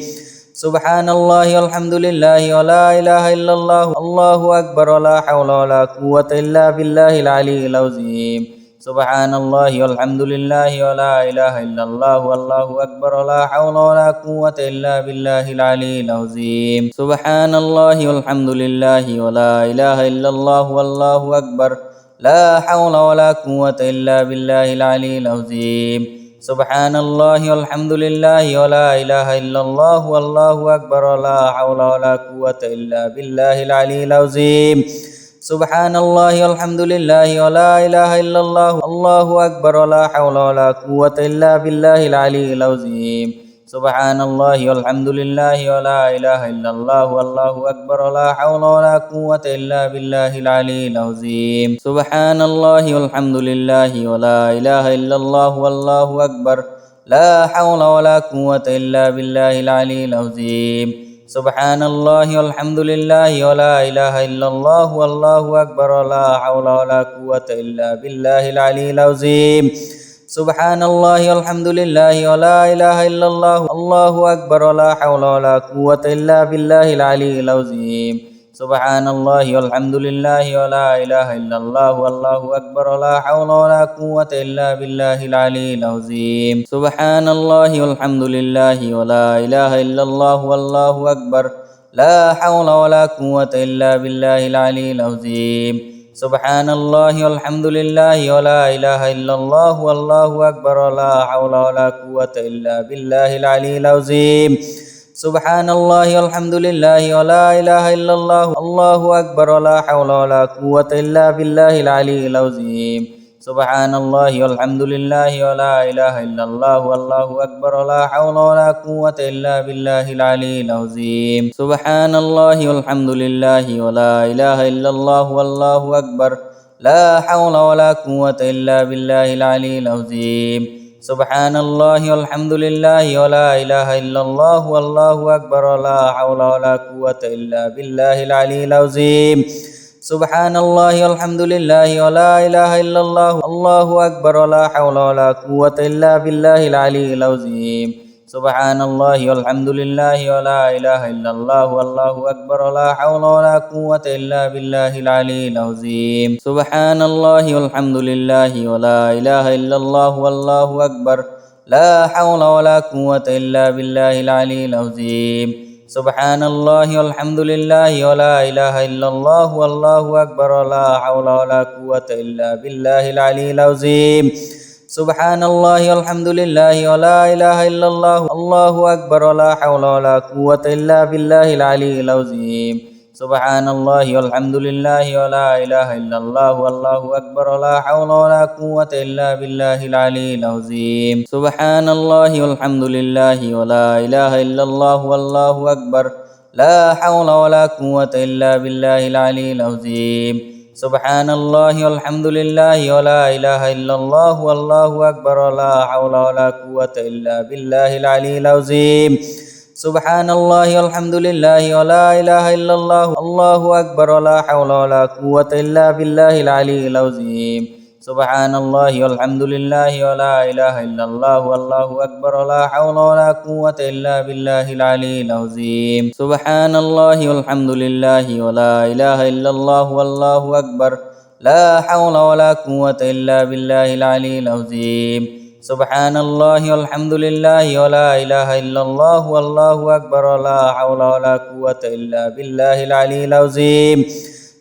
سبحان الله والحمد لله ولا إله إلا الله الله أكبر ولا حول ولا قوة إلا بالله العلي العظيم سبحان الله والحمد لله ولا إله إلا الله والله أكبر ولا حول ولا قوة إلا بالله العلي العظيم سبحان الله والحمد لله ولا إله إلا الله والله أكبر لا حول ولا قوة إلا بالله العلي العظيم سبحان الله والحمد لله ولا إله إلا الله والله أكبر ولا حول ولا قوة إلا بالله العلي العظيم سبحان الله والحمد لله ولا إله إلا الله الله أكبر ولا حول ولا قوة إلا بالله العلي العظيم سبحان الله والحمد لله ولا إله إلا الله والله أكبر ولا حول ولا قوة إلا بالله العلي العظيم سبحان الله والحمد لله ولا إله إلا الله والله أكبر لا حول ولا قوة إلا بالله العلي العظيم سبحان الله والحمد لله ولا إله إلا الله والله أكبر ولا حول ولا قوة إلا بالله العلي العظيم سبحان الله والحمد لله ولا إله إلا الله الله أكبر ولا حول ولا قوة إلا بالله العلي العظيم سبحان الله والحمد لله ولا إله إلا الله والله أكبر ولا حول ولا قوة إلا بالله العلي العظيم سبحان الله والحمد لله ولا إله إلا الله والله أكبر لا حول ولا قوة إلا بالله العلي العظيم سبحان الله والحمد لله ولا إله إلا الله والله أكبر ولا حول ولا قوة إلا بالله العلي العظيم سبحان الله والحمد لله ولا إله إلا الله الله أكبر ولا حول ولا قوة إلا بالله العلي العظيم سبحان الله والحمد لله ولا إله إلا الله والله أكبر ولا حول ولا قوة إلا بالله العلي العظيم سبحان الله والحمد لله ولا إله إلا الله والله أكبر لا حول ولا قوة إلا بالله العلي العظيم سبحان الله والحمد لله ولا إله إلا الله والله أكبر ولا حول ولا قوة إلا بالله العلي العظيم سبحان الله والحمد لله ولا إله إلا الله الله أكبر ولا حول ولا قوة إلا بالله العلي العظيم سبحان الله والحمد لله ولا إله إلا الله والله أكبر ولا حول ولا قوة إلا بالله العلي العظيم سبحان الله والحمد لله ولا إله إلا الله والله أكبر لا حول ولا قوة إلا بالله العلي العظيم سبحان الله والحمد لله ولا إله إلا الله والله أكبر ولا حول ولا قوة إلا بالله العلي العظيم سبحان الله والحمد لله ولا إله إلا الله الله أكبر ولا حول ولا قوة إلا بالله العلي العظيم سبحان الله والحمد لله ولا إله إلا الله والله أكبر ولا حول ولا قوة إلا بالله العلي العظيم سبحان الله والحمد لله ولا إله إلا الله والله أكبر لا حول ولا قوة إلا بالله العلي العظيم سبحان الله والحمد لله ولا إله إلا الله والله أكبر ولا حول ولا قوة إلا بالله العلي العظيم سبحان الله والحمد لله ولا إله إلا الله الله أكبر ولا حول ولا قوة إلا بالله العلي العظيم سبحان الله والحمد لله ولا إله إلا الله والله أكبر ولا حول ولا قوة إلا بالله العلي العظيم سبحان الله والحمد لله ولا إله إلا الله والله أكبر لا حول ولا قوة إلا بالله العلي العظيم سبحان الله والحمد لله ولا إله إلا الله والله أكبر ولا حول ولا قوة إلا بالله العلي العظيم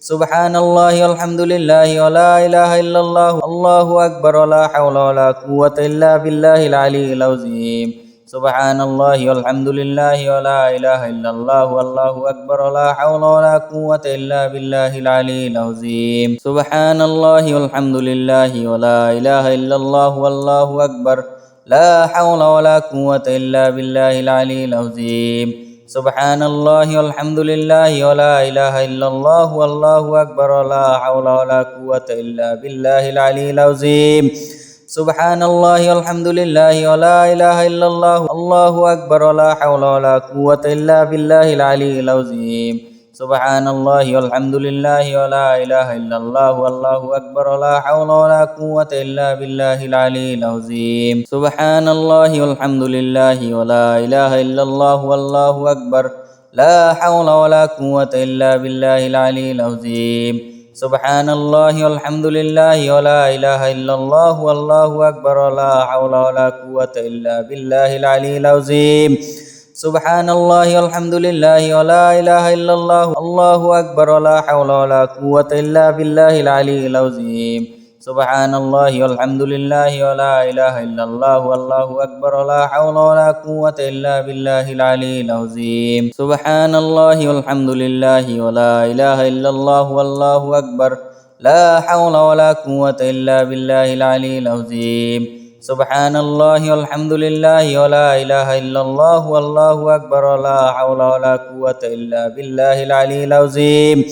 سبحان الله والحمد لله ولا إله إلا الله الله أكبر ولا حول ولا قوة إلا بالله العلي العظيم سبحان الله والحمد لله ولا إله إلا الله والله أكبر ولا حول ولا قوة إلا بالله العلي العظيم سبحان الله والحمد لله ولا إله إلا الله والله أكبر لا حول ولا قوة إلا بالله العلي العظيم سبحان الله والحمد لله ولا إله إلا الله والله أكبر ولا حول ولا قوة إلا بالله العلي العظيم سبحان الله والحمد لله ولا إله إلا الله الله أكبر ولا حول ولا قوة إلا بالله العلي العظيم سبحان الله والحمد لله ولا إله إلا الله والله أكبر ولا حول ولا قوة إلا بالله العلي العظيم سبحان الله والحمد لله ولا إله إلا الله والله أكبر لا حول ولا قوة إلا بالله العلي العظيم سبحان الله والحمد لله ولا إله إلا الله والله أكبر ولا حول ولا قوة إلا بالله العلي العظيم سبحان الله والحمد لله ولا إله إلا الله الله أكبر ولا حول ولا قوة إلا بالله العلي العظيم سبحان الله والحمد لله ولا إله إلا الله والله أكبر ولا حول ولا قوة إلا بالله العلي العظيم سبحان الله والحمد لله ولا إله إلا الله والله أكبر لا حول ولا قوة إلا بالله العلي العظيم سبحان الله والحمد لله ولا إله إلا الله والله أكبر ولا حول ولا قوة إلا بالله العلي العظيم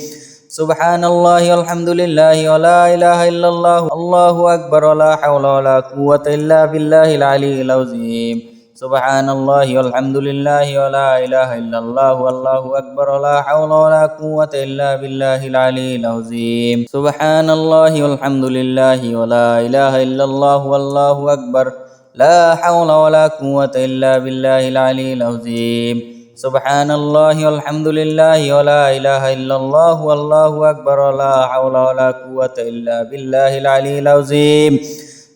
سبحان الله والحمد لله ولا إله إلا الله الله أكبر ولا حول ولا قوة إلا بالله العلي العظيم سبحان الله والحمد لله ولا إله إلا الله والله أكبر ولا حول ولا قوة إلا بالله العلي العظيم سبحان الله والحمد لله ولا إله إلا الله والله أكبر لا حول ولا قوة إلا بالله العلي العظيم سبحان الله والحمد لله ولا إله إلا الله والله أكبر ولا حول ولا قوة إلا بالله العلي العظيم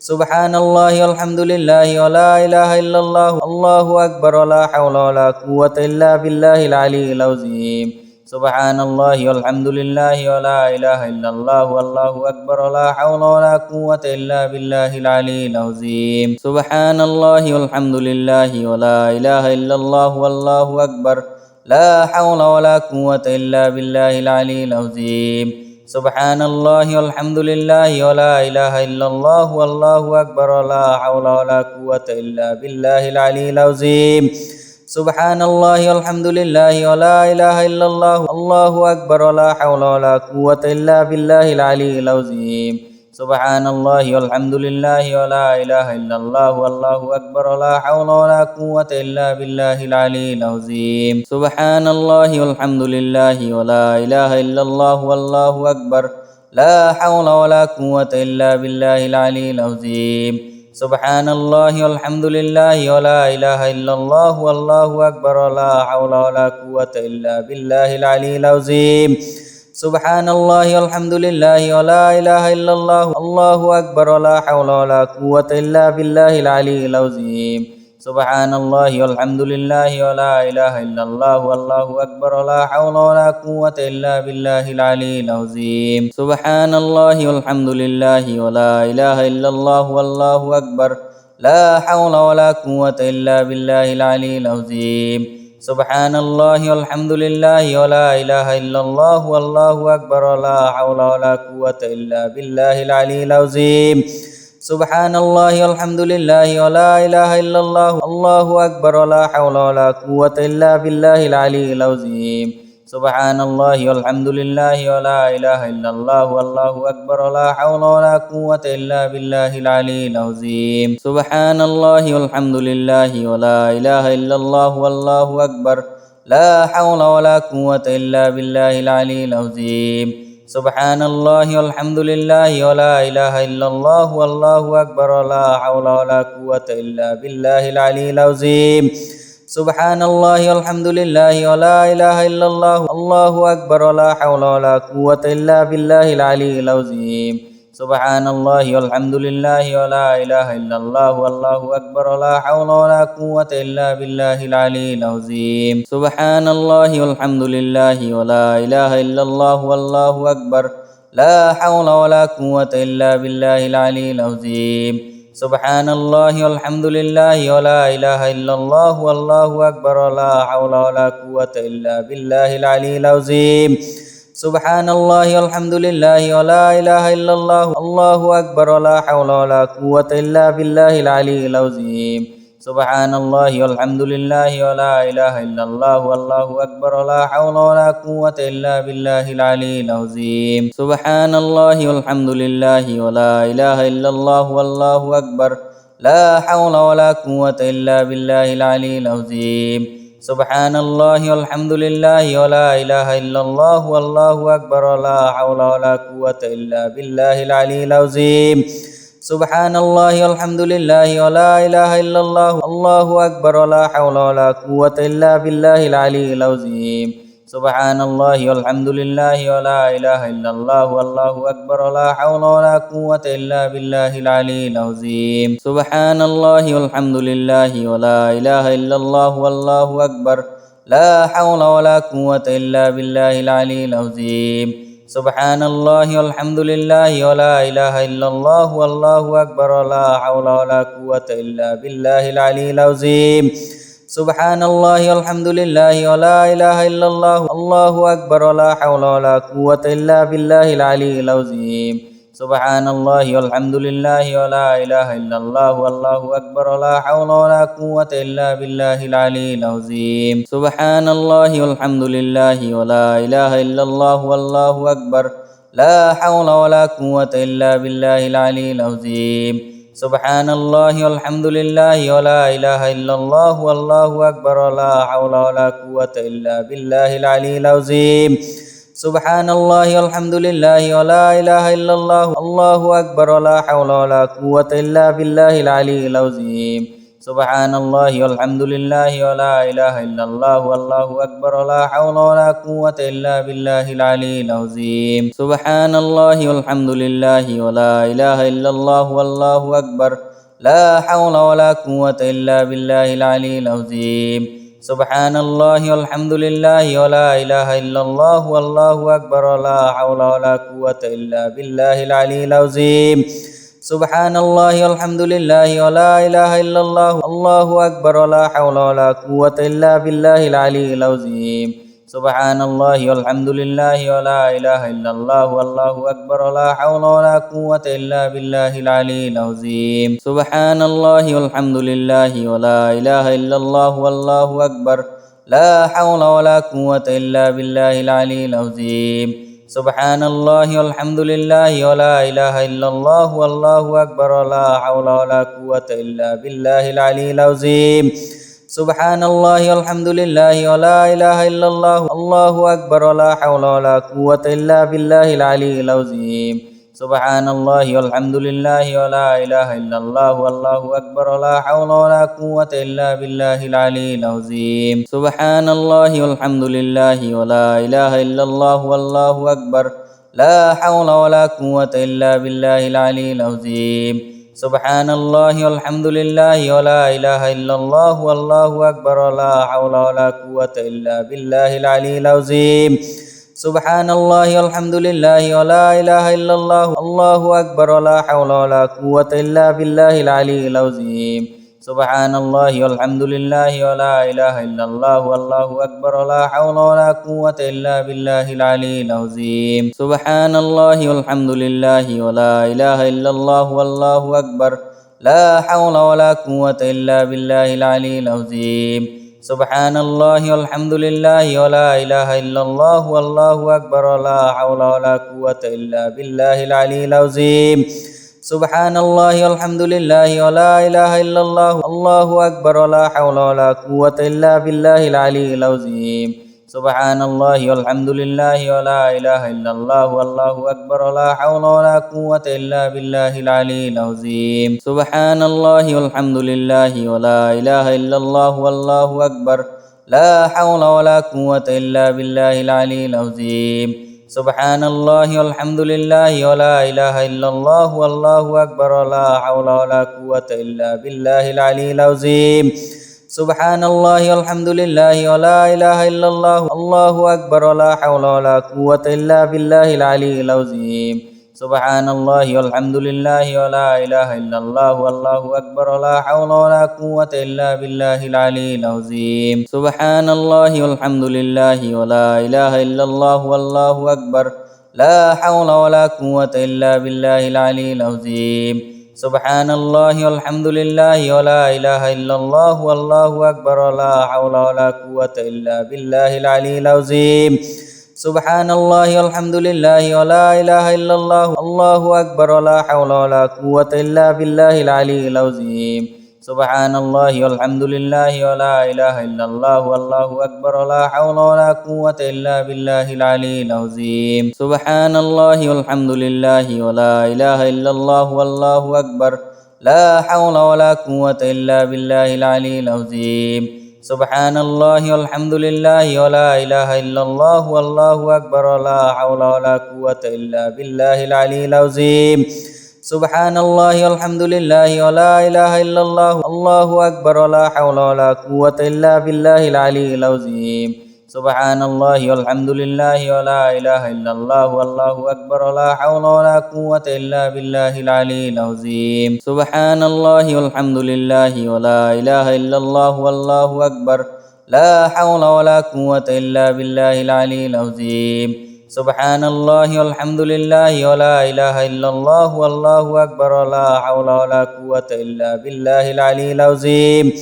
سبحان الله والحمد لله ولا إله إلا الله الله أكبر ولا حول ولا قوة إلا بالله العلي العظيم سبحان الله والحمد لله ولا إله إلا الله والله أكبر ولا حول ولا قوة إلا بالله العلي العظيم سبحان الله والحمد لله ولا إله إلا الله والله أكبر لا حول ولا قوة إلا بالله العلي العظيم سبحان الله والحمد لله ولا إله إلا الله والله أكبر ولا حول ولا قوة إلا بالله العلي العظيم سبحان الله والحمد لله ولا إله إلا الله الله أكبر ولا حول ولا قوة إلا بالله العلي العظيم سبحان الله والحمد لله ولا إله إلا الله والله أكبر ولا حول ولا قوة إلا بالله العلي العظيم سبحان الله والحمد لله ولا إله إلا الله والله أكبر لا حول ولا قوة إلا بالله العلي العظيم سبحان الله والحمد لله ولا إله إلا الله والله أكبر ولا حول ولا قوة إلا بالله العلي العظيم سبحان الله والحمد لله ولا إله إلا الله الله أكبر ولا حول ولا قوة إلا بالله العلي العظيم سبحان الله والحمد لله ولا إله إلا الله والله أكبر ولا حول ولا قوة إلا بالله العلي العظيم سبحان الله والحمد لله ولا إله إلا الله والله أكبر لا حول ولا قوة إلا بالله العلي العظيم سبحان الله والحمد لله ولا إله إلا الله والله أكبر ولا حول ولا قوة إلا بالله العلي العظيم سبحان الله والحمد لله ولا إله إلا الله الله أكبر ولا حول ولا قوة إلا بالله العلي العظيم سبحان الله والحمد لله ولا إله إلا الله والله أكبر ولا حول ولا قوة إلا بالله العلي العظيم سبحان الله والحمد لله ولا إله إلا الله والله أكبر لا حول ولا قوة إلا بالله العلي العظيم سبحان الله والحمد لله ولا إله إلا الله والله أكبر ولا حول ولا قوة إلا بالله العلي العظيم سبحان الله والحمد لله ولا إله إلا الله الله أكبر ولا حول ولا قوة إلا بالله العلي العظيم سبحان الله والحمد لله ولا إله إلا الله والله أكبر ولا حول ولا قوة إلا بالله العلي العظيم سبحان الله والحمد لله ولا إله إلا الله والله أكبر لا حول ولا قوة إلا بالله العلي العظيم سبحان الله والحمد لله ولا إله إلا الله والله أكبر ولا حول ولا قوة إلا بالله العلي العظيم سبحان الله والحمد لله ولا إله إلا الله الله أكبر ولا حول ولا قوة إلا بالله العلي العظيم سبحان الله والحمد لله ولا إله إلا الله والله أكبر ولا حول ولا قوة إلا بالله العلي العظيم سبحان الله والحمد لله ولا إله إلا الله والله أكبر لا حول ولا قوة إلا بالله العلي العظيم سبحان الله والحمد لله ولا إله إلا الله والله أكبر ولا حول ولا قوة إلا بالله العلي العظيم سبحان الله والحمد لله ولا إله إلا الله الله أكبر ولا حول ولا قوة إلا بالله العلي العظيم سبحان الله والحمد لله ولا إله إلا الله والله أكبر ولا حول ولا قوة إلا بالله العلي العظيم سبحان الله والحمد لله ولا إله إلا الله والله أكبر لا حول ولا قوة إلا بالله العلي العظيم سبحان الله والحمد لله ولا إله إلا الله والله أكبر ولا حول ولا قوة إلا بالله العلي العظيم سبحان الله والحمد لله ولا إله إلا الله الله أكبر ولا حول ولا قوة إلا بالله العلي العظيم سبحان الله والحمد لله ولا إله إلا الله والله أكبر ولا حول ولا قوة إلا بالله العلي العظيم سبحان الله والحمد لله ولا إله إلا الله والله أكبر لا حول ولا قوة إلا بالله العلي العظيم سبحان الله والحمد لله ولا إله إلا الله والله أكبر ولا حول ولا قوة إلا بالله العلي العظيم سبحان الله والحمد لله ولا إله إلا الله الله أكبر ولا حول ولا قوة إلا بالله العلي العظيم سبحان الله والحمد لله ولا إله إلا الله والله أكبر ولا حول ولا قوة إلا بالله العلي العظيم سبحان الله والحمد لله ولا إله إلا الله والله أكبر لا حول ولا قوة إلا بالله العلي العظيم سبحان الله والحمد لله ولا إله إلا الله والله أكبر ولا حول ولا قوة إلا بالله العلي العظيم سبحان الله والحمد لله ولا إله إلا الله الله أكبر ولا حول ولا قوة إلا بالله العلي العظيم سبحان الله والحمد لله ولا إله إلا الله والله أكبر ولا حول ولا قوة إلا بالله العلي العظيم سبحان الله والحمد لله ولا إله إلا الله والله أكبر لا حول ولا قوة إلا بالله العلي العظيم سبحان الله والحمد لله ولا إله إلا الله والله أكبر ولا حول ولا قوة إلا بالله العلي العظيم سبحان الله والحمد لله ولا إله إلا الله الله أكبر ولا حول ولا قوة إلا بالله العلي العظيم سبحان الله والحمد لله ولا إله إلا الله والله أكبر ولا حول ولا قوة إلا بالله العلي العظيم سبحان الله والحمد لله ولا إله إلا الله والله أكبر لا حول ولا قوة إلا بالله العلي العظيم سبحان الله والحمد لله ولا إله إلا الله والله أكبر ولا حول ولا قوة إلا بالله العلي العظيم سبحان الله والحمد لله ولا إله إلا الله الله أكبر ولا حول ولا قوة إلا بالله العلي العظيم سبحان الله والحمد لله ولا إله إلا الله والله أكبر ولا حول ولا قوة إلا بالله العلي العظيم سبحان الله والحمد لله ولا إله إلا الله والله أكبر لا حول ولا قوة إلا بالله العلي العظيم سبحان الله والحمد لله ولا إله إلا الله والله أكبر ولا حول ولا قوة إلا بالله العلي العظيم سبحان الله والحمد لله ولا إله إلا الله الله أكبر ولا حول ولا قوة إلا بالله العلي العظيم سبحان الله والحمد لله ولا إله إلا الله والله أكبر ولا حول ولا قوة إلا بالله العلي العظيم سبحان الله والحمد لله ولا إله إلا الله والله أكبر لا حول ولا قوة إلا بالله العلي العظيم سبحان الله والحمد لله ولا إله إلا الله والله أكبر ولا حول ولا قوة إلا بالله العلي العظيم سبحان الله والحمد لله ولا إله إلا الله الله أكبر ولا حول ولا قوة إلا بالله العلي العظيم سبحان الله والحمد لله ولا إله إلا الله والله أكبر ولا حول ولا قوة إلا بالله العلي العظيم سبحان الله والحمد لله ولا إله إلا الله والله أكبر لا حول ولا قوة إلا بالله العلي العظيم سبحان الله والحمد لله ولا إله إلا الله والله أكبر ولا حول ولا قوة إلا بالله العلي العظيم سبحان الله والحمد لله ولا إله إلا الله الله أكبر ولا حول ولا قوة إلا بالله العلي العظيم سبحان الله والحمد لله ولا إله إلا الله والله أكبر ولا حول ولا قوة إلا بالله العلي العظيم سبحان الله والحمد لله ولا إله إلا الله والله أكبر لا حول ولا قوة إلا بالله العلي العظيم سبحان الله والحمد لله ولا إله إلا الله والله أكبر ولا حول ولا قوة إلا بالله العلي العظيم سبحان الله والحمد لله ولا إله إلا الله الله أكبر ولا حول ولا قوة إلا بالله العلي العظيم سبحان الله والحمد لله ولا إله إلا الله والله أكبر ولا حول ولا قوة إلا بالله العلي العظيم سبحان الله والحمد لله ولا إله إلا الله والله أكبر لا حول ولا قوة إلا بالله العلي العظيم سبحان الله والحمد لله ولا إله إلا الله والله أكبر ولا حول ولا قوة إلا بالله العلي العظيم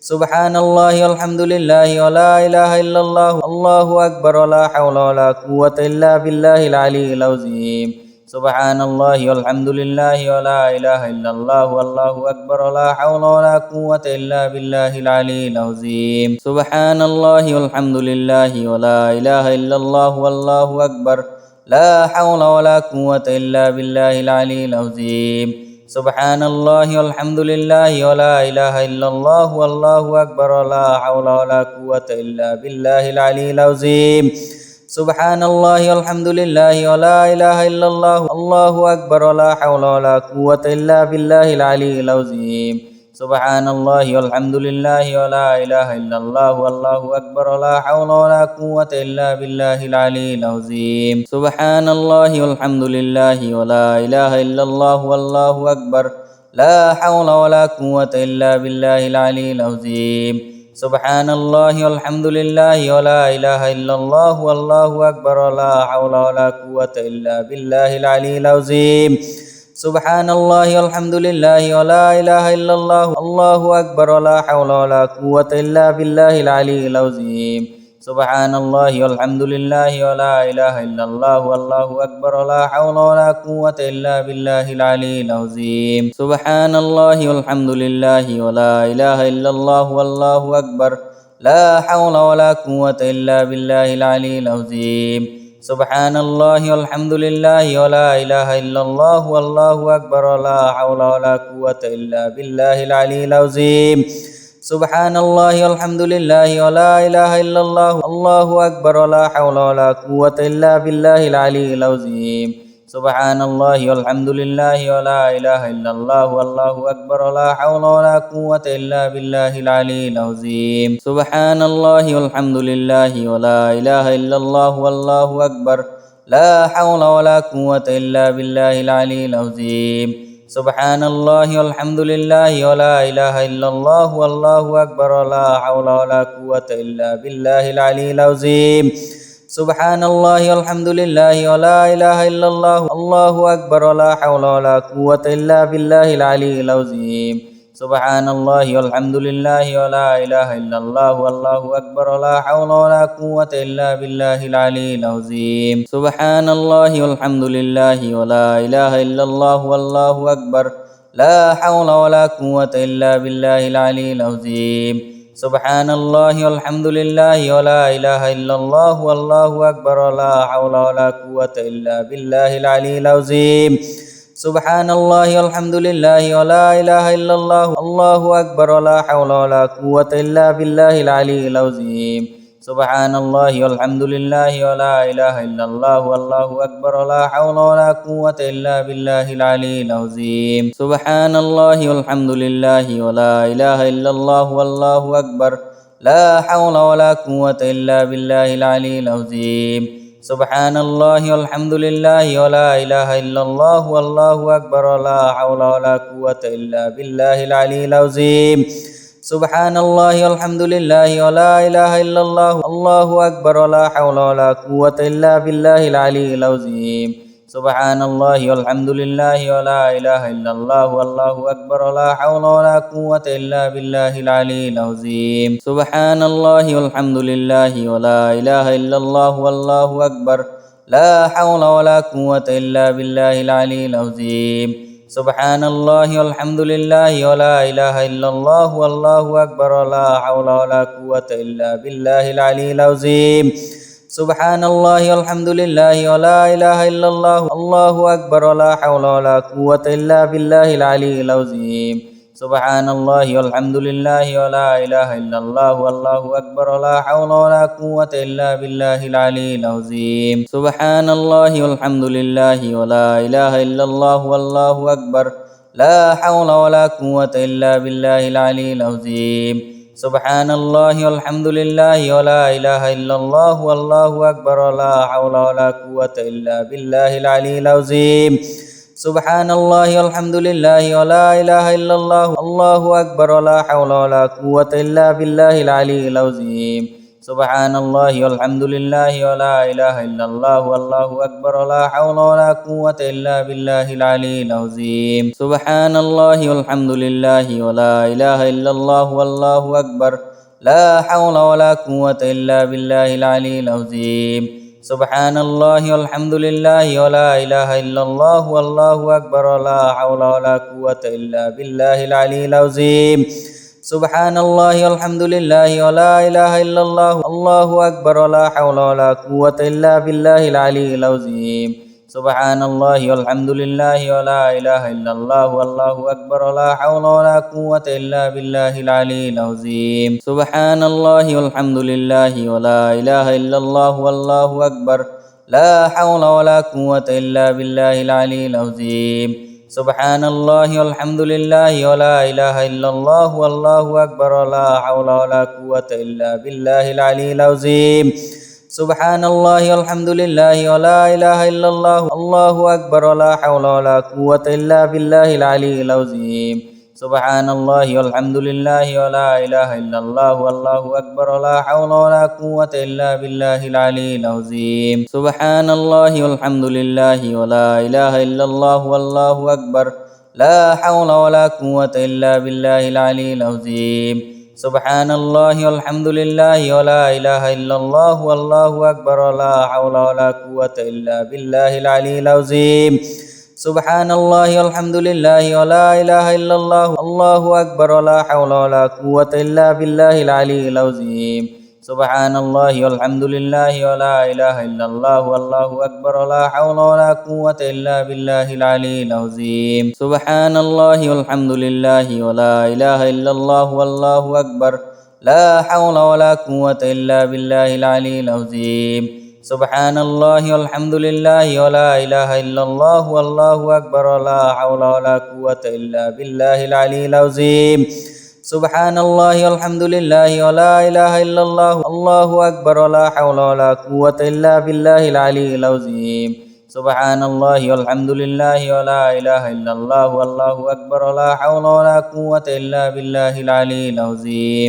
سبحان الله والحمد لله ولا إله إلا الله الله أكبر ولا حول ولا قوة إلا بالله العلي العظيم سبحان الله والحمد لله ولا إله إلا الله والله أكبر ولا حول ولا قوة إلا بالله العلي العظيم سبحان الله والحمد لله ولا إله إلا الله والله أكبر لا حول ولا قوة إلا بالله العلي العظيم سبحان الله والحمد لله ولا إله إلا الله والله أكبر ولا حول ولا قوة إلا بالله العلي العظيم سبحان الله والحمد لله ولا إله إلا الله الله أكبر ولا حول ولا قوة إلا بالله العلي العظيم سبحان الله والحمد لله ولا إله إلا الله والله أكبر ولا حول ولا قوة إلا بالله العلي العظيم سبحان الله والحمد لله ولا إله إلا الله والله أكبر لا حول ولا قوة إلا بالله العلي العظيم سبحان الله والحمد لله ولا إله إلا الله والله أكبر ولا حول ولا قوة إلا بالله العلي العظيم سبحان الله والحمد لله ولا إله إلا الله الله أكبر ولا حول ولا قوة إلا بالله العلي العظيم سبحان الله والحمد لله ولا إله إلا الله والله أكبر ولا حول ولا قوة إلا بالله العلي العظيم سبحان الله والحمد لله ولا إله إلا الله والله أكبر لا حول ولا قوة إلا بالله العلي العظيم سبحان الله والحمد لله ولا إله إلا الله والله أكبر ولا حول ولا قوة إلا بالله العلي العظيم سبحان الله والحمد لله ولا إله إلا الله الله أكبر ولا حول ولا قوة إلا بالله العلي العظيم سبحان الله والحمد لله ولا إله إلا الله والله أكبر ولا حول ولا قوة إلا بالله العلي العظيم سبحان الله والحمد لله ولا إله إلا الله والله أكبر لا حول ولا قوة إلا بالله العلي العظيم سبحان الله والحمد لله ولا إله إلا الله والله أكبر ولا حول ولا قوة إلا بالله العلي العظيم سبحان الله والحمد لله ولا إله إلا الله الله أكبر ولا حول ولا قوة إلا بالله العلي العظيم سبحان الله والحمد لله ولا إله إلا الله والله أكبر ولا حول ولا قوة إلا بالله العلي العظيم سبحان الله والحمد لله ولا إله إلا الله والله أكبر لا حول ولا قوة إلا بالله العلي العظيم سبحان الله والحمد لله ولا إله إلا الله والله أكبر ولا حول ولا قوة إلا بالله العلي العظيم سبحان الله والحمد لله ولا إله إلا الله الله أكبر ولا حول ولا قوة إلا بالله العلي العظيم سبحان الله والحمد لله ولا إله إلا الله والله أكبر ولا حول ولا قوة إلا بالله العلي العظيم سبحان الله والحمد لله ولا إله إلا الله والله أكبر لا حول ولا قوة إلا بالله العلي العظيم سبحان الله والحمد لله ولا إله إلا الله والله أكبر ولا حول ولا قوة إلا بالله العلي العظيم سبحان الله والحمد لله ولا إله إلا الله الله أكبر ولا حول ولا قوة إلا بالله العلي العظيم سبحان الله والحمد لله ولا إله إلا الله والله أكبر ولا حول ولا قوة إلا بالله العلي العظيم سبحان الله والحمد لله ولا إله إلا الله والله أكبر لا حول ولا قوة إلا بالله العلي العظيم سبحان الله والحمد لله ولا إله إلا الله والله أكبر ولا حول ولا قوة إلا بالله العلي العظيم سبحان الله والحمد لله ولا إله إلا الله الله أكبر ولا حول ولا قوة إلا بالله العلي العظيم سبحان الله والحمد لله ولا إله إلا الله والله أكبر ولا حول ولا قوة إلا بالله العلي العظيم سبحان الله والحمد لله ولا إله إلا الله والله أكبر لا حول ولا قوة إلا بالله العلي العظيم سبحان الله والحمد لله ولا إله إلا الله والله أكبر ولا حول ولا قوة إلا بالله العلي العظيم سبحان الله والحمد لله ولا إله إلا الله الله أكبر ولا حول ولا قوة إلا بالله العلي العظيم سبحان الله والحمد لله ولا إله إلا الله والله أكبر ولا حول ولا قوة إلا بالله العلي العظيم سبحان الله والحمد لله ولا إله إلا الله والله أكبر لا حول ولا قوة إلا بالله العلي العظيم سبحان الله والحمد لله ولا إله إلا الله والله أكبر ولا حول ولا قوة إلا بالله العلي العظيم سبحان الله والحمد لله ولا إله إلا الله الله أكبر ولا حول ولا قوة إلا بالله العلي العظيم سبحان الله والحمد لله ولا إله إلا الله والله أكبر ولا حول ولا قوة إلا بالله العلي العظيم سبحان الله والحمد لله ولا إله إلا الله والله أكبر لا حول ولا قوة إلا بالله العلي العظيم سبحان الله والحمد لله ولا إله إلا الله والله أكبر ولا حول ولا قوة إلا بالله العلي العظيم سبحان الله والحمد لله ولا إله إلا الله الله أكبر ولا حول ولا قوة إلا بالله العلي العظيم سبحان الله والحمد لله ولا إله إلا الله والله أكبر ولا حول ولا قوة إلا بالله العلي العظيم سبحان الله والحمد لله ولا إله إلا الله والله أكبر لا حول ولا قوة إلا بالله العلي العظيم سبحان الله والحمد لله ولا إله إلا الله والله أكبر ولا حول ولا قوة إلا بالله العلي العظيم سبحان الله والحمد لله ولا إله إلا الله الله أكبر ولا حول ولا قوة إلا بالله العلي العظيم سبحان الله والحمد لله ولا إله إلا الله والله أكبر ولا حول ولا قوة إلا بالله العلي العظيم سبحان الله والحمد لله ولا إله إلا الله والله أكبر لا حول ولا قوة إلا بالله العلي العظيم سبحان الله والحمد لله ولا إله إلا الله والله أكبر ولا حول ولا قوة إلا بالله العلي العظيم سبحان الله والحمد لله ولا إله إلا الله الله أكبر ولا حول ولا قوة إلا بالله العلي العظيم سبحان الله والحمد لله ولا إله إلا الله والله أكبر ولا حول ولا قوة إلا بالله العلي العظيم